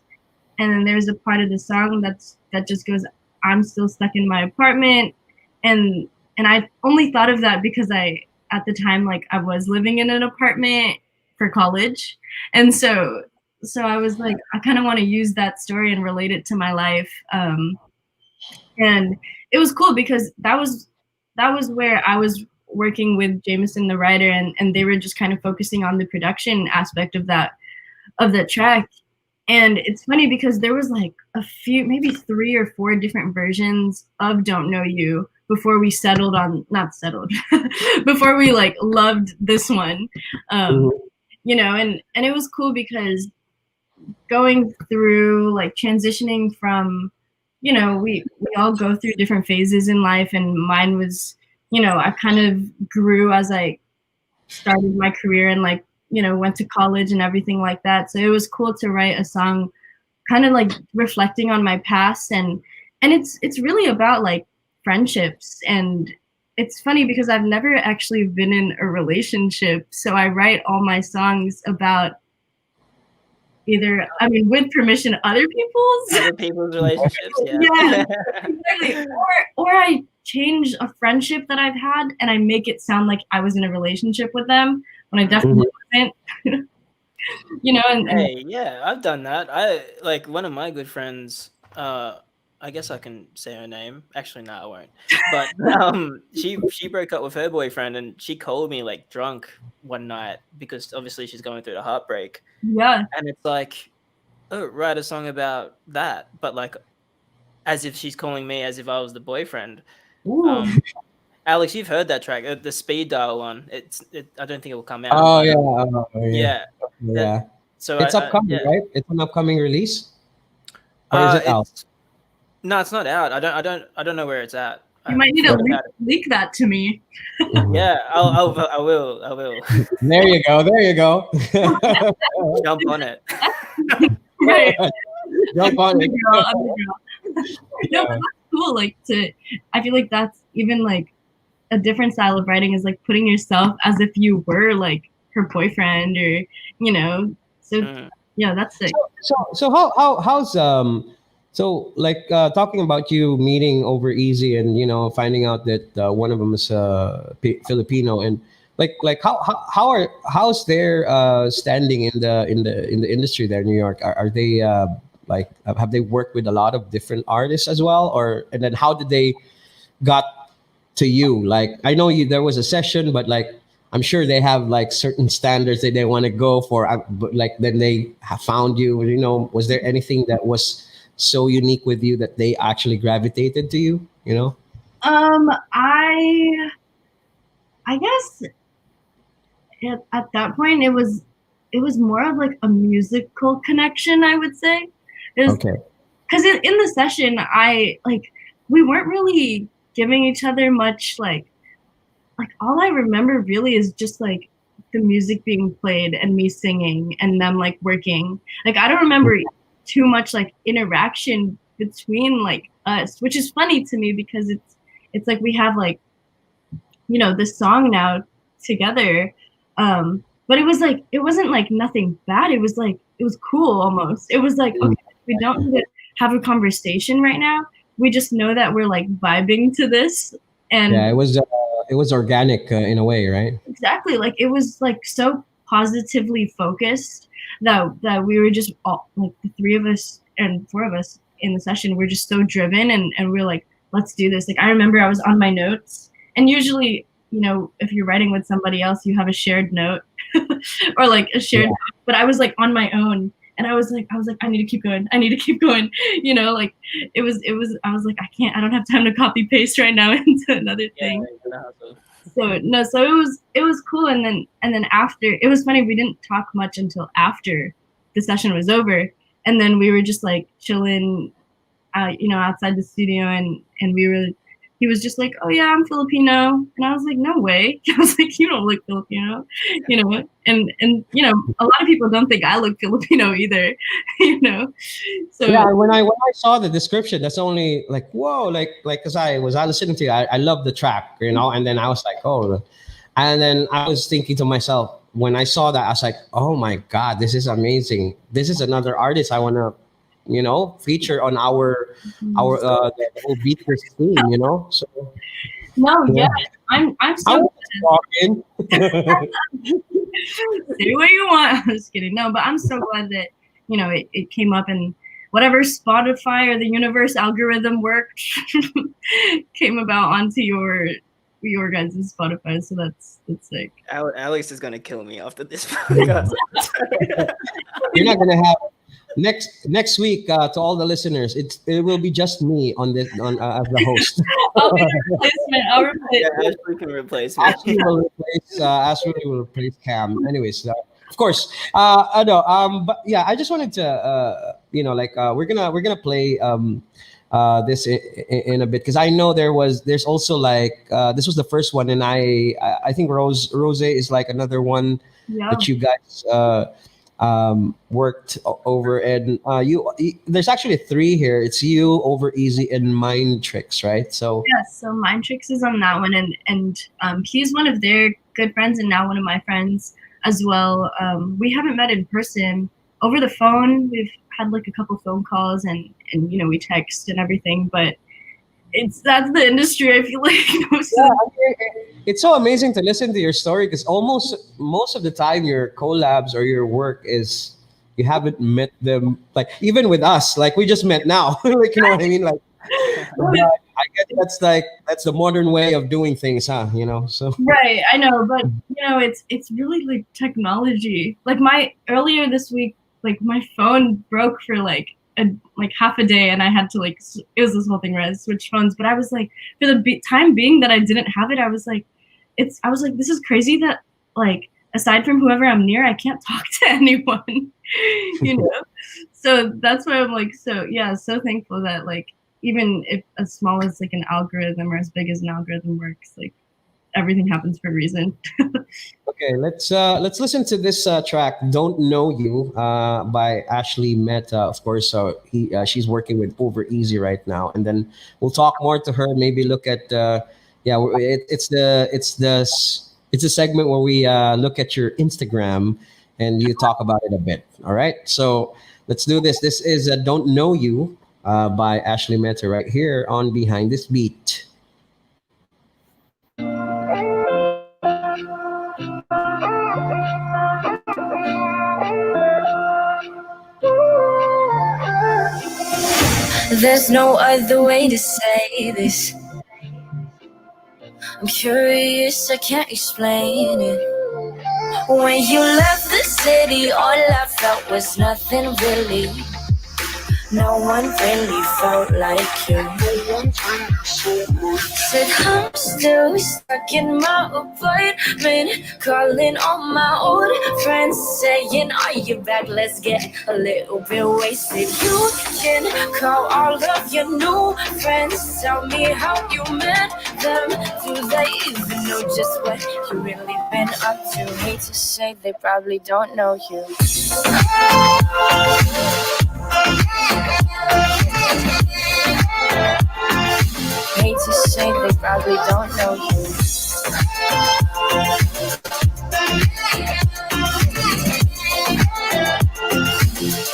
[SPEAKER 4] and then there's a part of the song that just goes, I'm still stuck in my apartment. And I only thought of that because at the time, like I was living in an apartment for college. And so I was like, I kind of want to use that story and relate it to my life. And it was cool because that was where I was working with Jameson, the writer, and they were just kind of focusing on the production aspect of that track. And it's funny because there was like a few, maybe 3 or 4 different versions of Don't Know You before we before we like loved this one. And it was cool because going through like transitioning from, we all go through different phases in life, and mine was, I kind of grew as I started my career and like, went to college and everything like that. So it was cool to write a song kind of like reflecting on my past, and it's really about like friendships. And it's funny because I've never actually been in a relationship, so I write all my songs about with permission, other people's
[SPEAKER 3] relationships.
[SPEAKER 4] Yeah, exactly. Or I change a friendship that I've had and I make it sound like I was in a relationship with them when I definitely wasn't.
[SPEAKER 3] Hey, yeah, I've done that. I like one of my good friends. I guess I can say her name. Actually, no, I won't. But she broke up with her boyfriend, and she called me like drunk one night because obviously she's going through the heartbreak.
[SPEAKER 4] Yeah.
[SPEAKER 3] And it's like, oh, write a song about that, but like as if she's calling me as if I was the boyfriend. Alex, you've heard that track, the speed dial one. I don't think it will come out.
[SPEAKER 2] Oh yeah.
[SPEAKER 3] Yeah.
[SPEAKER 2] So it's upcoming, right? It's an upcoming release, or is it out?
[SPEAKER 3] No, it's not out. I don't know where it's at.
[SPEAKER 4] You might need to leak that to me.
[SPEAKER 3] Yeah, I will.
[SPEAKER 2] There you go.
[SPEAKER 3] Jump on it.
[SPEAKER 4] Right.
[SPEAKER 2] Jump on it.
[SPEAKER 4] No, but that's cool. Like I feel like that's even like a different style of writing, is like putting yourself as if you were like her boyfriend, or So yeah, that's it.
[SPEAKER 2] So how's so like talking about you meeting Over Easy and finding out that one of them is Filipino, and like how's their standing in the industry there in New York? Are they like, have they worked with a lot of different artists as well, and then how did they got to you? Like, I know there was a session, but like I'm sure they have like certain standards that they want to go for, but like then they have found you. Was there anything that was so unique with you that they actually gravitated to you?
[SPEAKER 4] I guess at that point it was more of like a musical connection, I would say.
[SPEAKER 2] Okay.
[SPEAKER 4] Because in the session, we weren't really giving each other much like all I remember really is just like the music being played and me singing and them like working. Like I don't remember too much like interaction between like us, which is funny to me because it's like we have like this song now together, but it wasn't like nothing bad. It was like, it was cool almost. It was like, okay, we don't need to have a conversation right now, we just know that we're like vibing to this, And
[SPEAKER 2] Yeah, it was organic in a way, right?
[SPEAKER 4] exactly, like it was like so positively focused that we were just all like the three of us and four of us in the session were just so driven, and we're like, let's do this. Like I remember I was on my notes, and usually, you know, if you're writing with somebody else, you have a shared note or like a shared note, but I was like on my own, and I was like, I need to keep going, I need to keep going, you know, like it was I was like, I don't have time to copy paste right now into another thing. So no, so it was cool, and then after, it was funny, we didn't talk much until after the session was over, and then we were just like chilling, you know, outside the studio, and he was just like, oh yeah, I'm Filipino, and I was like, no way. I was like, you don't look Filipino, you know, and you know, a lot of people don't think I look Filipino either, you know. So
[SPEAKER 2] yeah, when I saw the description, that's only like whoa, like because I listening to you, I love the track, you know, and then I was like, oh, and then I was thinking to myself when I saw that, I was like, oh my god, this is amazing. This is another artist I want to, you know, feature on our the whole beaters team, you know. So
[SPEAKER 4] no, yeah, I'm
[SPEAKER 2] I
[SPEAKER 4] so
[SPEAKER 2] was talking.
[SPEAKER 4] say what you want. I'm just kidding. No, but I'm so glad that, you know, it came up, and whatever Spotify or the universe algorithm worked came about onto your guys' Spotify. So that's sick.
[SPEAKER 3] Alex is gonna kill me after this podcast.
[SPEAKER 2] You're not gonna have next week to all the listeners. It will be just me on this as the host.
[SPEAKER 4] I'll be the replacement. I'll replace.
[SPEAKER 3] Yeah, Ashley can replace me.
[SPEAKER 2] Ashley will replace Cam. Anyways, of course, I know. But yeah, I just wanted to, you know, like we're gonna play this in a bit, because I know there's also like this was the first one, and I think Rose is like another one
[SPEAKER 4] Yeah.
[SPEAKER 2] that you guys worked over, and there's actually three here. It's you, Over Easy, and Mind Tricks, right? So
[SPEAKER 4] Yes, so Mind Tricks is on that one, and he's one of their good friends, and now one of my friends as well. We haven't met in person. Over the phone, we've had like a couple phone calls, and you know, we text and everything, but that's the industry, I feel like.
[SPEAKER 2] yeah, I mean, it's so amazing to listen to your story, because almost most of the time your collabs or your work is you haven't met them, like even with us, like we just met now. Like, you know what I mean, like I guess that's the modern way of doing things, huh? You know, so
[SPEAKER 4] Right, I know, but you know, it's really like technology. Like earlier this week, like my phone broke for like half a day, and I had to like it was this whole thing where I had to switch phones. But I was like, for the time being that I didn't have it, I was like, this is crazy that like aside from whoever I'm near, I can't talk to anyone. You know, so that's why I'm like, so yeah, so thankful that like even if as small as like an algorithm or as big as an algorithm works, like everything happens for a reason.
[SPEAKER 2] okay, let's listen to this track, "Don't Know You" by Ashley Mehta. Of course, she's working with Over Easy right now, and then we'll talk more to her. Maybe look at it's a segment where we look at your Instagram and you talk about it a bit. All right, so let's do this. This is "Don't Know You" by Ashley Mehta right here on Behind This Beat.
[SPEAKER 5] There's no other way to say this. I'm curious, I can't explain it. When you left the city, all I felt was nothing really. No one really felt like you. Said I'm still stuck in my apartment, calling all my old friends, saying, are you back? Let's get a little bit wasted. You can call all of your new friends, tell me how you met them. Do they even know just what you really been up to? Hate to say, they probably don't know you. Hate to say, they probably don't know you.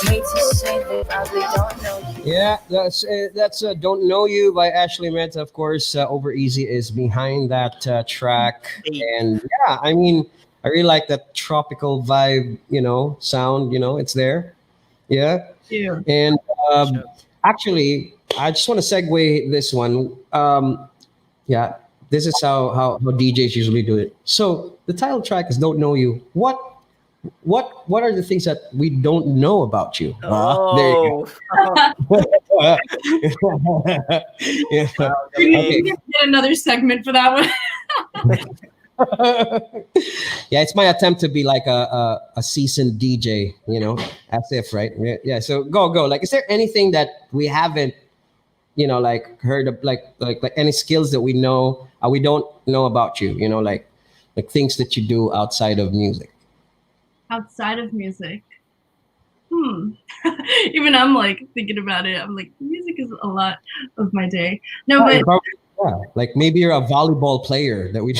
[SPEAKER 5] Hate to say, they probably don't know you.
[SPEAKER 2] Yeah, that's "Don't Know You" by Ashley Mehta. Of course, Over Easy is behind that track,
[SPEAKER 3] Beat.
[SPEAKER 2] and yeah, I mean, I really like that tropical vibe. Sound. It's there. Yeah,
[SPEAKER 4] Yeah.
[SPEAKER 2] and um,
[SPEAKER 3] Sure.
[SPEAKER 2] actually, I just want to segue this one. Yeah, this is how DJs usually do it. So the title track is "Don't Know You." What are the things that we don't know about you? There you
[SPEAKER 3] Oh,
[SPEAKER 2] go. Yeah.
[SPEAKER 3] wow.
[SPEAKER 4] We
[SPEAKER 2] Okay.
[SPEAKER 4] need to get another segment for that one.
[SPEAKER 2] Yeah, it's my attempt to be like a seasoned DJ, as if, right? Yeah. Yeah. So go. Like, is there anything that we haven't, like heard of, like any skills that we don't know about you, like things that you do outside of music?
[SPEAKER 4] Outside of music. Even I'm like thinking about it. I'm like, music is a lot of my day. No,
[SPEAKER 2] Yeah,
[SPEAKER 4] but
[SPEAKER 2] probably, yeah. Like maybe you're a volleyball player that we.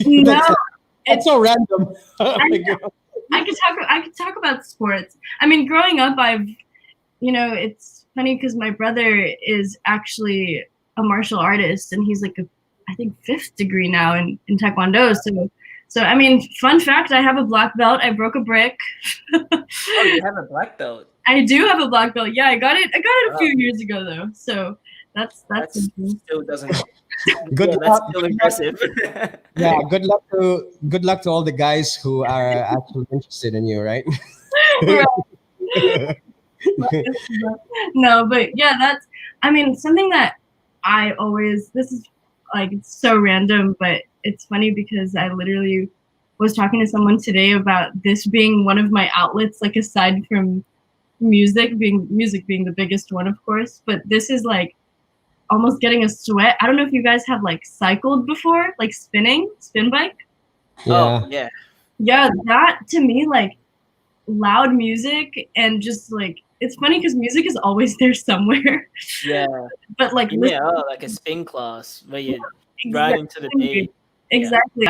[SPEAKER 4] no,
[SPEAKER 2] that's, that's
[SPEAKER 4] it's
[SPEAKER 2] so random.
[SPEAKER 4] I know. I could talk about sports. I mean, growing up, it's funny because my brother is actually a martial artist, and he's like I think fifth degree now in Taekwondo. So I mean, fun fact: I have a black belt. I broke a brick.
[SPEAKER 3] Oh, you have a black belt.
[SPEAKER 4] I do have a black belt. Yeah, I got it. I got it a
[SPEAKER 3] Wow.
[SPEAKER 4] few years ago though. So that's
[SPEAKER 3] That
[SPEAKER 4] something.
[SPEAKER 3] still doesn't.
[SPEAKER 2] Good
[SPEAKER 3] Yeah,
[SPEAKER 2] luck.
[SPEAKER 3] that's still impressive.
[SPEAKER 2] Yeah, good luck to all the guys who are actually interested in you, right?
[SPEAKER 4] Right. No, but yeah, I mean, something that this is like, it's so random, but it's funny because I literally was talking to someone today about this being one of my outlets, like aside from music being the biggest one, of course, but this is like almost getting a sweat. I don't know if you guys have like cycled before, like spin bike.
[SPEAKER 2] Yeah.
[SPEAKER 3] Oh, yeah.
[SPEAKER 4] Yeah, that to me, like loud music and just like, it's funny because music is always there somewhere.
[SPEAKER 3] Yeah.
[SPEAKER 4] But like
[SPEAKER 3] Yeah. Oh, like a spin class where you ride into the beat.
[SPEAKER 4] Exactly.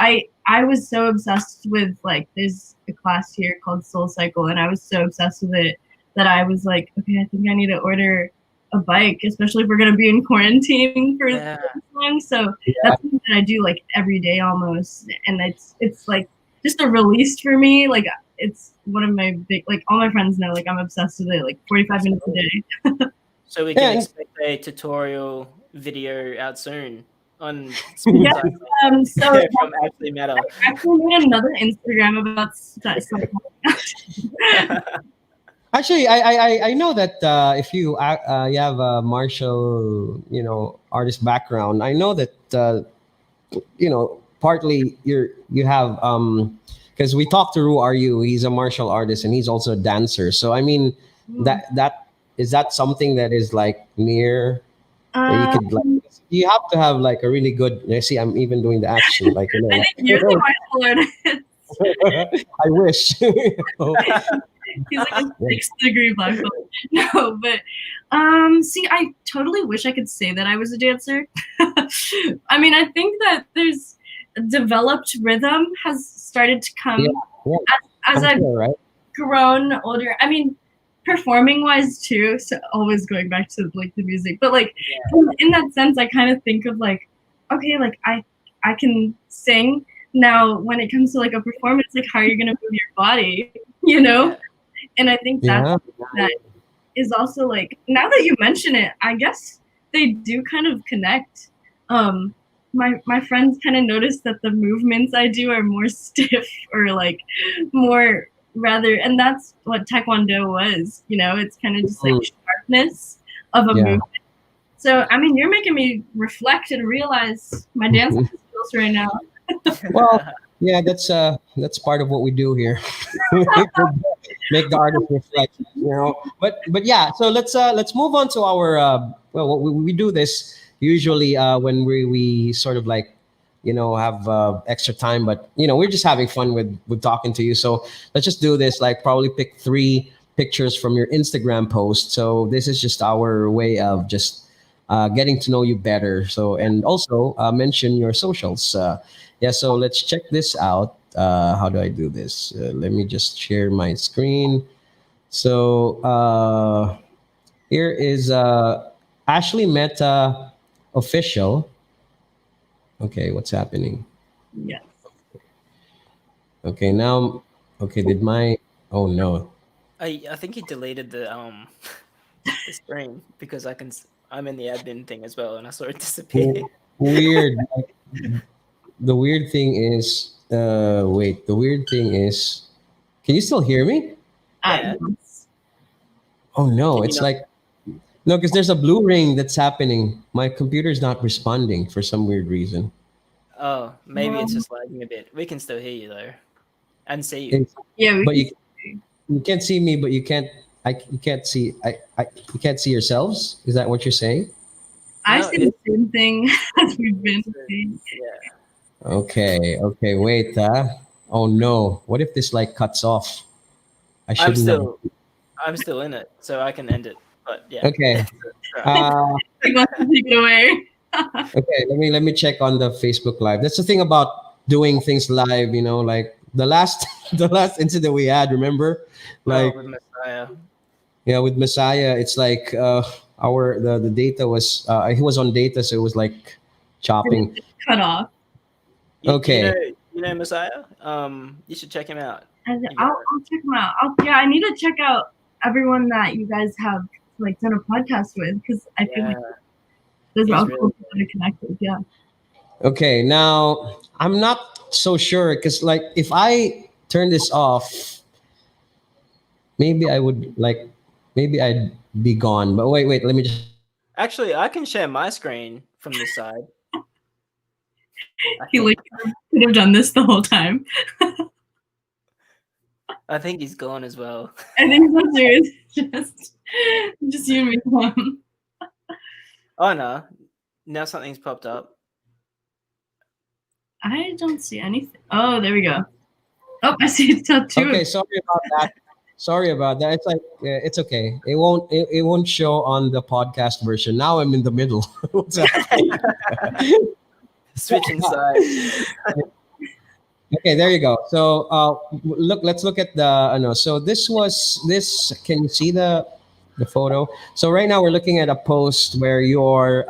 [SPEAKER 4] I was so obsessed with, like, there's a class here called Soul Cycle, and I was so obsessed with it that I was like, okay, I think I need to order a bike, especially if we're gonna be in quarantine for
[SPEAKER 3] Yeah.
[SPEAKER 4] this long. So that's something that I do like every day almost, and it's like just a release for me. Like, it's one of my big, like, all my friends know, like, I'm obsessed with it, like 45 minutes a day.
[SPEAKER 3] So we can
[SPEAKER 2] Yeah.
[SPEAKER 3] expect a tutorial video out soon on
[SPEAKER 4] Yeah.
[SPEAKER 3] spin cycling
[SPEAKER 4] So
[SPEAKER 3] from Ashley Mehta.
[SPEAKER 4] I actually made another Instagram about cycling.
[SPEAKER 2] Actually, I know that if you have a martial artist background, I know that partly you have because we talked to Ru Ryu, he's a martial artist and he's also a dancer. So I mean that is that something that is like near that you could like. You have to have like a really good. I see. I'm even doing the action like.
[SPEAKER 4] I think you're the martial artist.
[SPEAKER 2] I wish.
[SPEAKER 4] He's like a 6th degree black belt. No, but see, I totally wish I could say that I was a dancer. I mean, I think that there's developed rhythm has started to come as I've grown older. I mean, performing wise too. So always going back to like the music, but like in that sense, I kind of think of like, okay, like I can sing. Now, when it comes to like a performance, like how are you gonna move your body, And I think that is also like, now that you mention it, I guess they do kind of connect. My friends kind of notice that the movements I do are more stiff or like more rather, and that's what Taekwondo was, it's kind of just like sharpness of a movement. So, I mean, you're making me reflect and realize my dancing skills right now.
[SPEAKER 2] Well, yeah, that's part of what we do here. Make the artist reflect, But yeah, so let's move on to our we do this usually when we sort of like have extra time, but we're just having fun with talking to you. So let's just do this. Like, probably pick 3 pictures from your Instagram post. So this is just our way of just getting to know you better. So, and also mention your socials. So let's check this out. How do I do this? Let me just share my screen. So Here is Ashley Mehta official. Okay, what's happening?
[SPEAKER 4] Yes.
[SPEAKER 2] Okay, now. Okay, did my? Oh no.
[SPEAKER 3] I think he deleted the the screen because I'm in the admin thing as well, and I saw it disappear.
[SPEAKER 2] Weird. The weird thing is. Wait. The weird thing is. Can you still hear me?
[SPEAKER 3] Yeah.
[SPEAKER 4] Yes.
[SPEAKER 2] Oh no!
[SPEAKER 3] Can you
[SPEAKER 2] It's
[SPEAKER 3] not?
[SPEAKER 2] like no, because there's a blue ring that's happening. My computer's not responding for some weird reason.
[SPEAKER 3] Oh, maybe it's
[SPEAKER 4] Well,
[SPEAKER 3] just lagging a bit. We can still hear you though, and see you.
[SPEAKER 2] It's,
[SPEAKER 4] yeah, we
[SPEAKER 2] but
[SPEAKER 4] can.
[SPEAKER 2] you can't see me, but you can't. You can't see. You can't see yourselves. Is that what you're saying?
[SPEAKER 4] I
[SPEAKER 3] No,
[SPEAKER 4] see the same thing as we've been
[SPEAKER 3] it's
[SPEAKER 4] seeing.
[SPEAKER 3] yeah.
[SPEAKER 2] Okay. Okay. Wait. Oh no! What if this like cuts off? I
[SPEAKER 3] I'm
[SPEAKER 2] shouldn't have.
[SPEAKER 3] still I'm still in it, so I can end it. But yeah,
[SPEAKER 2] Okay.
[SPEAKER 3] it's all right.
[SPEAKER 2] Uh,
[SPEAKER 4] He wants to take it away.
[SPEAKER 2] okay. Let me check on the Facebook Live. That's the thing about doing things live. Like the last the last incident we had. Remember,
[SPEAKER 3] Oh,
[SPEAKER 2] like
[SPEAKER 3] with Messiah.
[SPEAKER 2] yeah, with Messiah, it's like our the data was he was on data, so it was like chopping.
[SPEAKER 4] Cut off.
[SPEAKER 3] You know
[SPEAKER 2] Okay.
[SPEAKER 3] Messiah. You should check him out.
[SPEAKER 4] And
[SPEAKER 3] You
[SPEAKER 4] I'll check them out. Yeah, I need to check out everyone that you guys have like done a podcast with because I feel
[SPEAKER 3] yeah,
[SPEAKER 4] like those are
[SPEAKER 3] he's
[SPEAKER 4] all
[SPEAKER 3] really
[SPEAKER 4] cool people to connect with. Yeah.
[SPEAKER 2] Okay. Now I'm not so sure because like if I turn this off, maybe I would like maybe I'd be gone. But wait, let me just.
[SPEAKER 3] actually. I can share my screen from this side. I
[SPEAKER 4] He like
[SPEAKER 3] think.
[SPEAKER 4] could have done this the whole time.
[SPEAKER 3] I think he's gone as well.
[SPEAKER 4] I think so too. It's just you and me. Mom.
[SPEAKER 3] Oh no! Now something's popped up.
[SPEAKER 4] I don't see anything. Oh, there we go. Oh, I see it's still two.
[SPEAKER 2] Okay. Sorry about that. Sorry about that. It's like it's okay. It won't show on the podcast version. Now I'm in the middle. What's happening?
[SPEAKER 3] Switching sides.
[SPEAKER 2] Okay, there you go. So let's look at the no. So this was this. Can you see the photo? So right now we're looking at a post where you're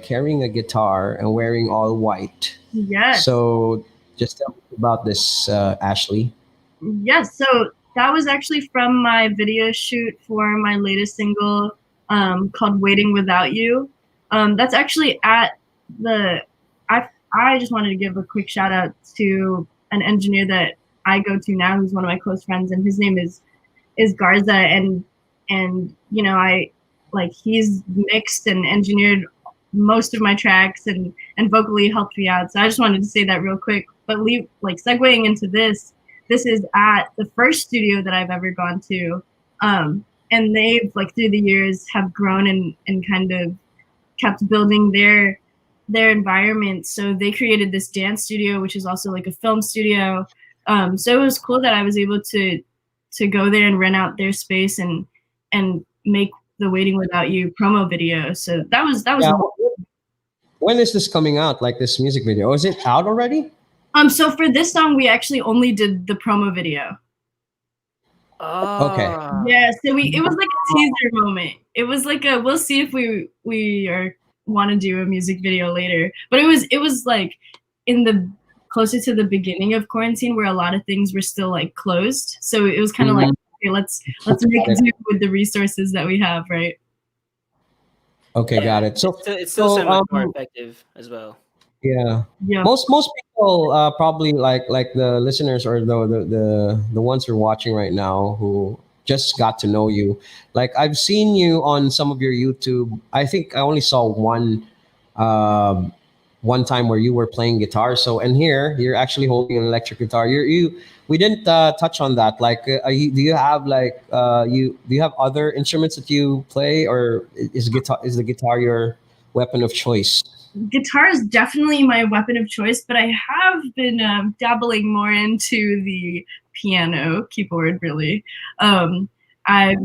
[SPEAKER 2] carrying a guitar and wearing all white.
[SPEAKER 4] Yes.
[SPEAKER 2] So just tell me about this, Ashley.
[SPEAKER 4] Yes, so that was actually from my video shoot for my latest single called Waiting Without You. That's actually at the I just wanted to give a quick shout out to an engineer that I go to now who's one of my close friends, and his name is Garza, and I like he's mixed and engineered most of my tracks and vocally helped me out. So I just wanted to say that real quick. But segueing into this is at the first studio that I've ever gone to. And they've like through the years have grown and kind of kept building their environment. So they created this dance studio, which is also like a film studio. So it was cool that I was able to go there and rent out their space and make the Waiting Without You promo video. So that was
[SPEAKER 2] Yeah. When is this coming out? Like this music video? Is it out already?
[SPEAKER 4] So for this song we actually only did the promo video.
[SPEAKER 3] Oh.
[SPEAKER 2] Okay.
[SPEAKER 4] Yeah, so it was like a teaser moment. It was like we'll see if we want to do a music video later. But it was like in the closer to the beginning of quarantine where a lot of things were still like closed. So it was kind of like, okay, let's make do with the resources that we have, right?
[SPEAKER 2] Okay,
[SPEAKER 3] Yeah,
[SPEAKER 2] got it. So
[SPEAKER 3] it's still so much more effective as well.
[SPEAKER 2] yeah.
[SPEAKER 4] Yeah.
[SPEAKER 2] Most people probably like the listeners or the ones who are watching right now who just got to know you. Like I've seen you on some of your YouTube. I think I only saw one time where you were playing guitar. So and here you're actually holding an electric guitar. You we didn't touch on that. Like do you have like do you have other instruments that you play, or is the guitar your weapon of choice?
[SPEAKER 4] Guitar is definitely my weapon of choice, but I have been dabbling more into the piano keyboard. Really, I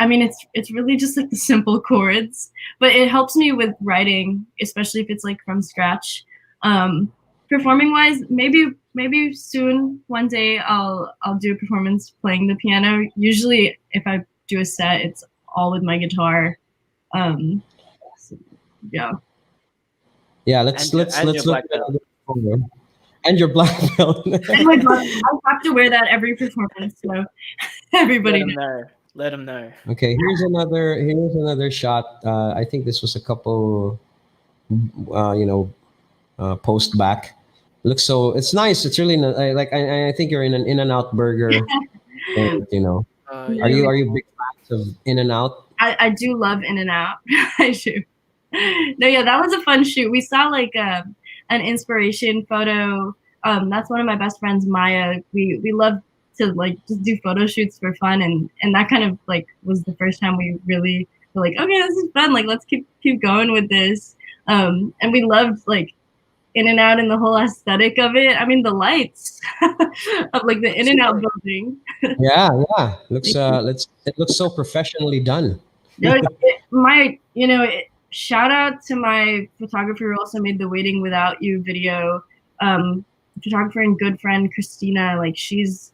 [SPEAKER 4] mean, it's really just like the simple chords, but it helps me with writing, especially if it's like from scratch. Performing wise, maybe soon one day I'll do a performance playing the piano. Usually, if I do a set, it's all with my guitar. So, yeah.
[SPEAKER 2] Yeah, let's
[SPEAKER 3] And
[SPEAKER 2] let's
[SPEAKER 3] your
[SPEAKER 2] let's look
[SPEAKER 3] black
[SPEAKER 2] at
[SPEAKER 3] belt.
[SPEAKER 2] another photo. And your black belt.
[SPEAKER 4] And my God, I have to wear that every performance, so everybody
[SPEAKER 3] Let them
[SPEAKER 4] knows.
[SPEAKER 3] know. Let them know.
[SPEAKER 2] Okay, here's another shot. I think this was a couple, you know, post back. Looks so it's nice. It's really like I think you're in an In-N-Out burger, and you know, are
[SPEAKER 3] Yeah.
[SPEAKER 2] you big fans of In-N-Out?
[SPEAKER 4] I do love In-N-Out. I do. No, yeah, that was a fun shoot. We saw like an inspiration photo. That's one of my best friends, Maya. We love to like just do photo shoots for fun, and that kind of like was the first time we really were like, okay, this is fun. Like let's keep going with this. And we loved like In-N-Out and the whole aesthetic of it. I mean, the lights of like the In-N-Out building.
[SPEAKER 2] Yeah, yeah. It looks so professionally done.
[SPEAKER 4] No, shout out to my photographer who also made the Waiting Without You video. Photographer and good friend Christina, like she's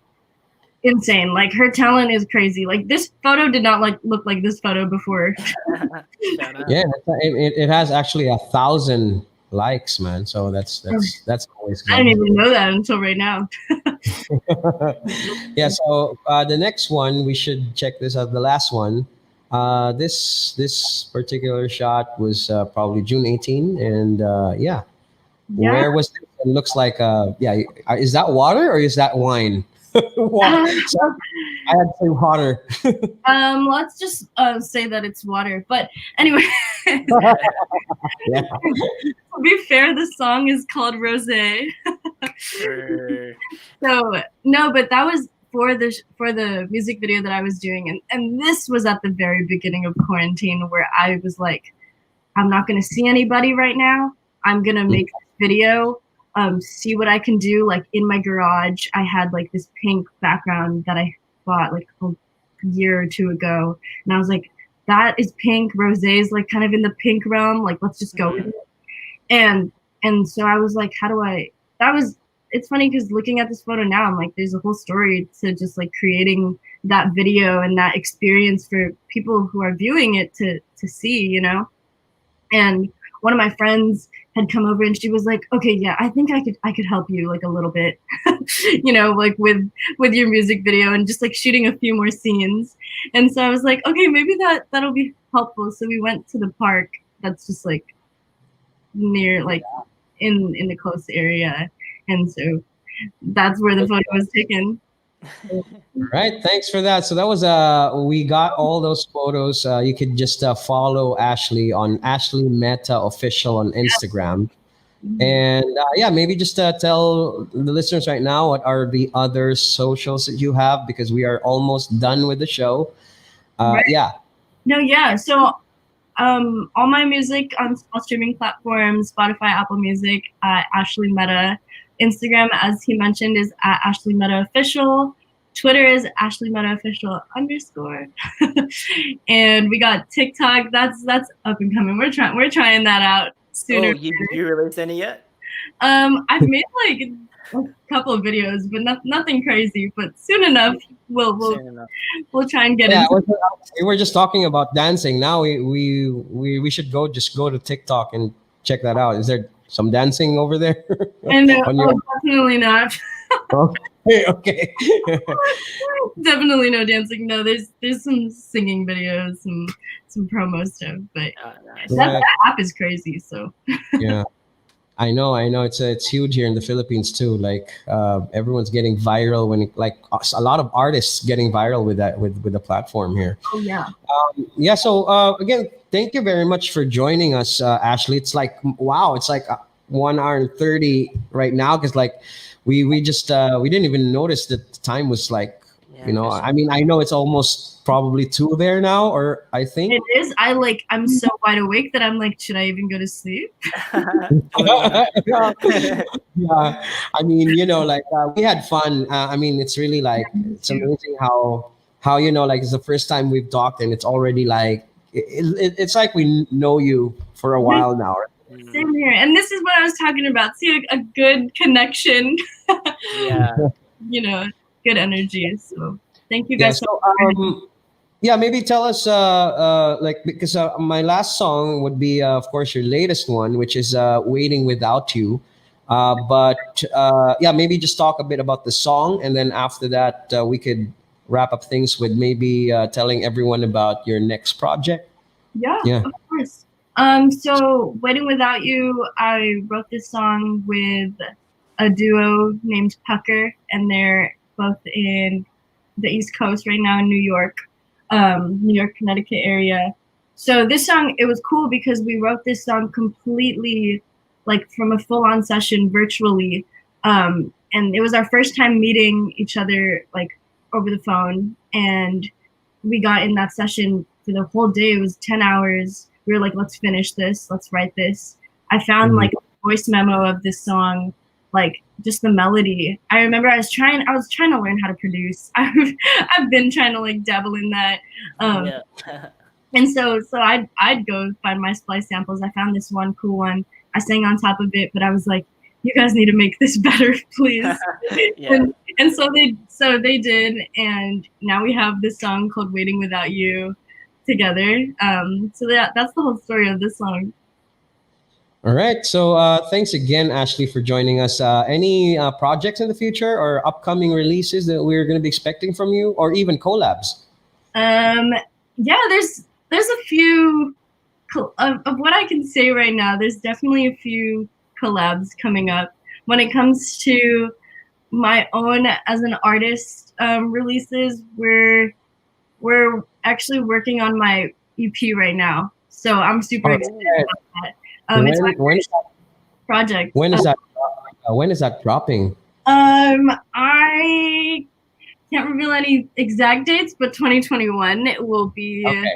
[SPEAKER 4] insane. Like her talent is crazy. Like this photo did not like look like this photo before.
[SPEAKER 3] Shout out.
[SPEAKER 2] Yeah, it has actually 1,000 likes, man. So that's always
[SPEAKER 4] I didn't
[SPEAKER 2] good.
[SPEAKER 4] even know that until right now.
[SPEAKER 2] Yeah. So the next one we should check this out. The last one. This particular shot was probably June 18, and yeah.
[SPEAKER 4] Yeah.
[SPEAKER 2] Where was it? It looks like yeah. Is that water or is that wine? Water. So I had to say water.
[SPEAKER 4] Let's just say that it's water. But anyway,
[SPEAKER 2] Yeah.
[SPEAKER 4] to be fair, the song is called Rosé.
[SPEAKER 3] Sure.
[SPEAKER 4] So no, but that was for the music video that I was doing, and this was at the very beginning of quarantine where I was like, I'm not gonna see anybody right now. I'm gonna make a video, see what I can do. Like in my garage, I had like this pink background that I bought like a year or two ago, and I was like, that is pink. Rosé is like kind of in the pink realm. Like let's just go with it. And so I was like, how do I? That was. It's funny because looking at this photo now, I'm like, there's a whole story to just like creating that video and that experience for people who are viewing it to see, you know. And one of my friends had come over and she was like, okay, yeah, I think I could help you like a little bit, you know, like with your music video and just like shooting a few more scenes. And so I was like, okay, maybe that'll be helpful. So we went to the park that's just like near like in the close area. And so that's where the photo was taken.
[SPEAKER 2] Right. Thanks for that. So that was we got all those photos. You could just follow Ashley on Ashley Mehta official on Instagram. And yeah, maybe just tell the listeners right now what are the other socials that you have, because we are almost done with the show.
[SPEAKER 4] Right.
[SPEAKER 2] Yeah.
[SPEAKER 4] No, yeah. So all my music on all streaming platforms, Spotify, Apple Music, Ashley Mehta. Instagram, as he mentioned, is at Ashley Mehta Official. Twitter is Ashley Mehta Official _ and we got TikTok. That's up and coming. We're trying that out sooner.
[SPEAKER 3] Oh, you released any yet?
[SPEAKER 4] I've made like a couple of videos, but nothing crazy. But soon enough, we'll try and get into.
[SPEAKER 2] We were just talking about dancing. Now we should go to TikTok and check that out. Is there some dancing over there?
[SPEAKER 4] And definitely not.
[SPEAKER 2] Okay.
[SPEAKER 4] Definitely no dancing. No, there's some singing videos, some promo stuff, but that app is crazy. So
[SPEAKER 2] yeah, I know. It's huge here in the Philippines too. Like everyone's getting viral like a lot of artists getting viral with that with the platform here.
[SPEAKER 4] Oh yeah.
[SPEAKER 2] Yeah. So again, thank you very much for joining us, Ashley. It's like wow. It's like 1 hour and 30 right now because like we just we didn't even notice that the time was like I mean I know it's almost probably 2 there now, or I think
[SPEAKER 4] it is. I'm so wide awake that I'm like, should I even go to sleep?
[SPEAKER 2] Yeah. I mean like we had fun. I mean it's really like it's amazing how like it's the first time we've talked and it's already like it's like we know you for a while now.
[SPEAKER 4] Same here. And this is what I was talking about. See, a good connection.
[SPEAKER 3] Yeah.
[SPEAKER 4] Good energy. So thank you guys.
[SPEAKER 2] Yeah, so, yeah, maybe tell us, like, because my last song would be, of course, your latest one, which is "Waiting Without You." But yeah, maybe just talk a bit about the song, and then after that, we could wrap up things with maybe telling everyone about your next project.
[SPEAKER 4] Yeah,
[SPEAKER 2] Yeah.
[SPEAKER 4] of course. So Waiting Without You, I wrote this song with a duo named Pucker, and they're both in the East Coast right now in New York, Connecticut area. So this song, it was cool because we wrote this song completely like from a full-on session virtually. And it was our first time meeting each other like over the phone, and we got in that session for the whole day. It was 10 hours. We were like, let's finish this, let's write this. I found like a voice memo of this song, like just the melody. I remember I was trying to learn how to produce. I've been trying to like dabble in that.
[SPEAKER 3] Yeah.
[SPEAKER 4] And so I'd go find my splice samples. I found this one cool one. I sang on top of it, but I was like, you guys need to make this better, please.
[SPEAKER 3] Yeah.
[SPEAKER 4] And so they did, and now we have this song called "Waiting Without You" together. So that's the whole story of this song.
[SPEAKER 2] All right. So thanks again, Ashley, for joining us. Any projects in the future or upcoming releases that we're going to be expecting from you, or even collabs?
[SPEAKER 4] Yeah, there's a few of what I can say right now. There's definitely a few collabs coming up. When it comes to my own as an artist releases, we're actually working on my EP right now, so I'm super excited about that. It's my
[SPEAKER 2] When is that?
[SPEAKER 4] project.
[SPEAKER 2] When is that dropping?
[SPEAKER 4] I can't reveal any exact dates, but 2021 it will be.
[SPEAKER 2] Okay, all right.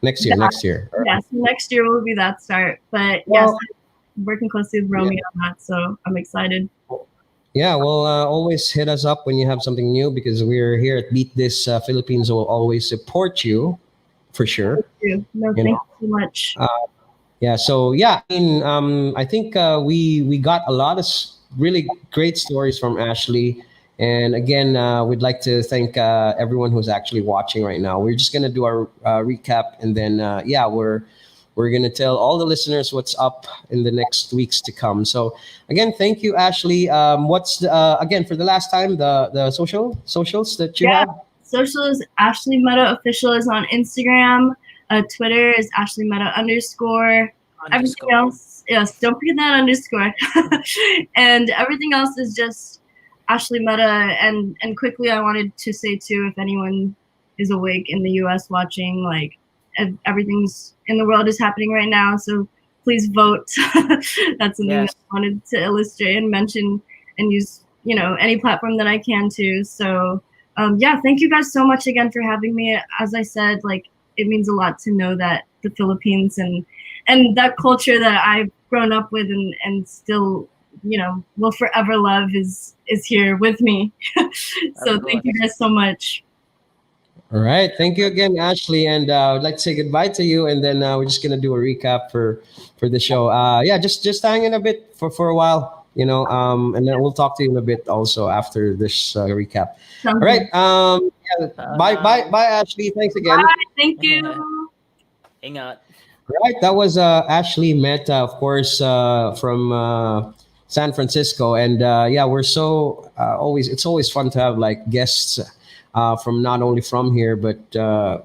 [SPEAKER 2] Next year. All right.
[SPEAKER 4] Yes, next year will be that start. But yes, I'm working closely with Romy on that, so I'm excited.
[SPEAKER 2] Yeah, well, always hit us up when you have something new, because we're here at Beat This Philippines will always support you, for sure.
[SPEAKER 4] Thank you. No, thank you so much.
[SPEAKER 2] Yeah, so yeah, I mean, I think we got a lot of really great stories from Ashley, and again, we'd like to thank everyone who's actually watching right now. We're just gonna do our recap, and then yeah, we're gonna tell all the listeners what's up in the next weeks to come. So again, thank you, Ashley. What's again for the last time the socials that you have?
[SPEAKER 4] Socials, Ashley Mehta Official is on Instagram. Twitter is Ashley Mehta _. Everything else, yes, don't forget that underscore. And everything else is just Ashley Mehta. And quickly, I wanted to say too, if anyone is awake in the U.S. watching, like everything's in the world is happening right now, so please vote. That's something that I wanted to illustrate and mention, and use any platform that I can to. So yeah, thank you guys so much again for having me. As I said, like, it means a lot to know that the Philippines and that culture that I've grown up with and still will forever love is here with me. So thank you guys so much.
[SPEAKER 2] All right, thank you again, Ashley, and I'd like to say goodbye to you, and then we're just gonna do a recap for the show. Yeah, just hang in a bit for a while, and then we'll talk to you in a bit also after this recap. All right. Yeah, bye, Ashley. Thanks again.
[SPEAKER 4] Bye. Thank you.
[SPEAKER 3] Hang out.
[SPEAKER 2] Right, that was Ashley Mehta, of course, from San Francisco, and yeah, we're so it's always fun to have like guests from not only from here but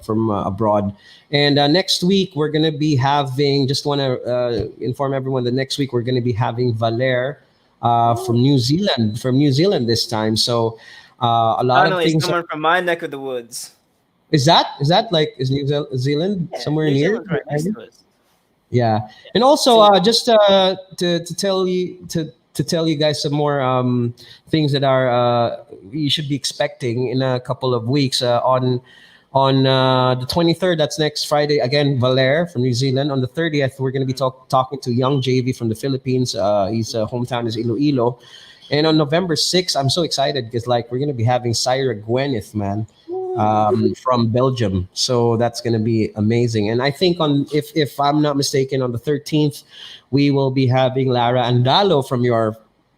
[SPEAKER 2] from abroad. And next week we're gonna be having. Just want to inform everyone that next week we're gonna be having Valer from New Zealand this time. So a lot of things.
[SPEAKER 3] Someone from my neck of the woods.
[SPEAKER 2] Is New Zealand somewhere
[SPEAKER 3] New
[SPEAKER 2] near?
[SPEAKER 3] Zealand's right next to us.
[SPEAKER 2] Yeah, and also just to tell you guys some more things that are you should be expecting in a couple of weeks. On the 23rd, that's next Friday. Again, Valer from New Zealand. On the 30th, we're going to be talking to Young JV from the Philippines. His hometown is Iloilo. And on November 6th, I'm so excited because we're going to be having Syra Gwyneth, man. From Belgium, so that's going to be amazing. And I think if I'm not mistaken, on the 13th we will be having Lara Andalo from your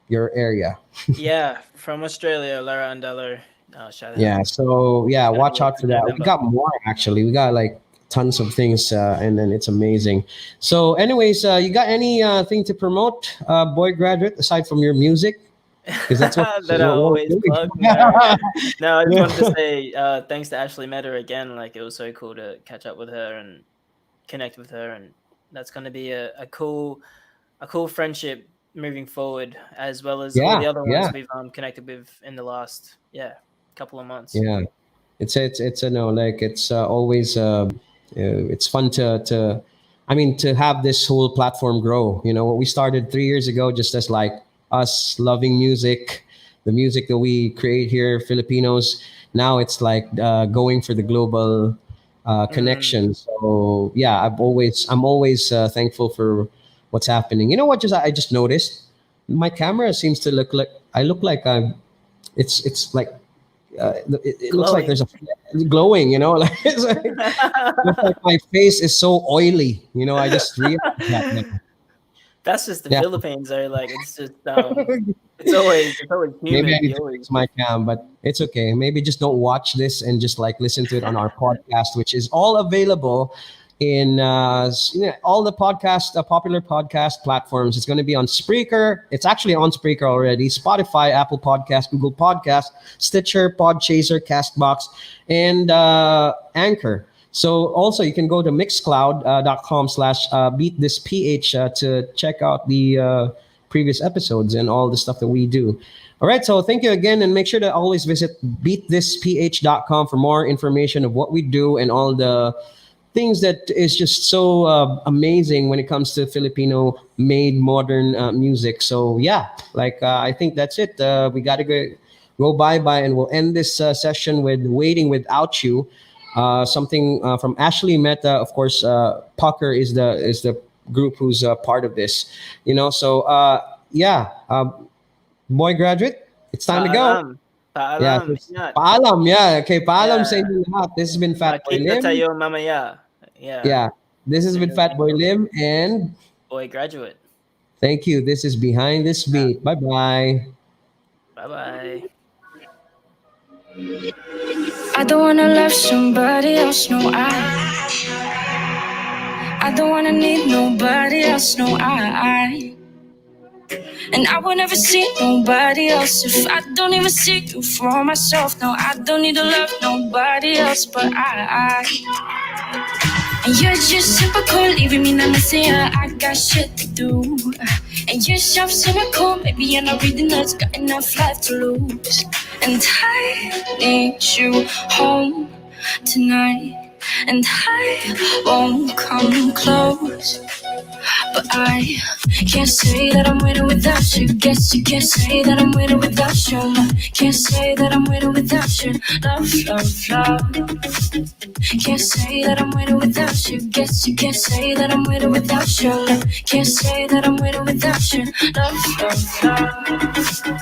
[SPEAKER 2] area.
[SPEAKER 3] Yeah, from Australia, Lara Andalo. Shout out.
[SPEAKER 2] Yeah. So yeah,
[SPEAKER 3] Gotta
[SPEAKER 2] watch
[SPEAKER 3] wait
[SPEAKER 2] out
[SPEAKER 3] for
[SPEAKER 2] for that. We
[SPEAKER 3] November.
[SPEAKER 2] got more actually. We got like tons of things, and then it's amazing. So, anyways, you got any thing to promote, boy graduate, aside from your music? Because that's what
[SPEAKER 3] That I
[SPEAKER 2] we're
[SPEAKER 3] always
[SPEAKER 2] doing.
[SPEAKER 3] plug. No, I just wanted to say thanks to Ashley Mehta again. Like it was so cool to catch up with her and connect with her, and that's going to be a cool friendship moving forward, as well as all
[SPEAKER 2] Yeah,
[SPEAKER 3] the other
[SPEAKER 2] yeah,
[SPEAKER 3] ones we've connected with in the last couple of months.
[SPEAKER 2] yeah. It's a no, like it's always it's fun to I mean to have this whole platform grow. You know, what we started 3 years ago, just as like us loving music, the music that we create here, Filipinos. Now it's like going for the global connection. So yeah, I'm always thankful for what's happening. You know what? Just I just noticed my camera seems to look like I look like I'm. It's like it looks like
[SPEAKER 3] Glowing.
[SPEAKER 2] there's a glowing, you know, like it's like my face is so oily, you know. I just realized that now.
[SPEAKER 3] That's just the
[SPEAKER 2] Yeah,
[SPEAKER 3] Philippines, though. Like it's just it's always
[SPEAKER 2] maybe I
[SPEAKER 3] humid.
[SPEAKER 2] need
[SPEAKER 3] You
[SPEAKER 2] to
[SPEAKER 3] always
[SPEAKER 2] fix my cam, but it's okay. Maybe just don't watch this and just like listen to it on our podcast, which is all available in all the popular podcast platforms. It's going to be on Spreaker. It's actually on Spreaker already. Spotify, Apple Podcast, Google Podcast, Stitcher, Podchaser, Castbox, and Anchor. So also you can go to mixcloud.com/beatthisph to check out the previous episodes and all the stuff that we do. All right, so thank you again, and make sure to always visit beatthisph.com for more information of what we do and all the things that is just so amazing when it comes to Filipino made modern music. So yeah, like I think that's it. We got to go bye, and we'll end this session with Waiting Without You. Something from Ashley Mehta. Of course, Pucker is the group who's part of this. You know, so yeah, boy graduate, it's time to go.
[SPEAKER 3] paalam.
[SPEAKER 2] Yeah,
[SPEAKER 3] Paalam. Ingat.
[SPEAKER 2] paalam. Yeah, okay, paalam sa
[SPEAKER 3] Yeah.
[SPEAKER 2] inyo lahat. This has been Fat Boy
[SPEAKER 3] Makita
[SPEAKER 2] Lim.
[SPEAKER 3] tayo mamaya. Yeah.
[SPEAKER 2] Yeah, this has been Fat Boy Lim, and
[SPEAKER 3] Boy graduate.
[SPEAKER 2] thank you. This is Behind This Beat. Bye bye.
[SPEAKER 3] Bye bye.
[SPEAKER 5] I don't wanna love somebody else, no I don't wanna need nobody else, no I and I will never see nobody else if I don't even see you for myself. No, I don't need to love nobody else but I and you're just super cool, leaving me nothing to say. I got shit to do. And you're so cynical, maybe you're not reading us, got enough life to lose. And I need you home tonight. And I won't come close. But I can't say that I'm waiting without you. Guess you can't say that I'm waiting without you. Can't say that I'm waiting without you. Love, love, love. Can't say that I'm waiting without you. Guess you can't say that I'm waiting without you. Can't say that I'm waiting without you. Love, love, love.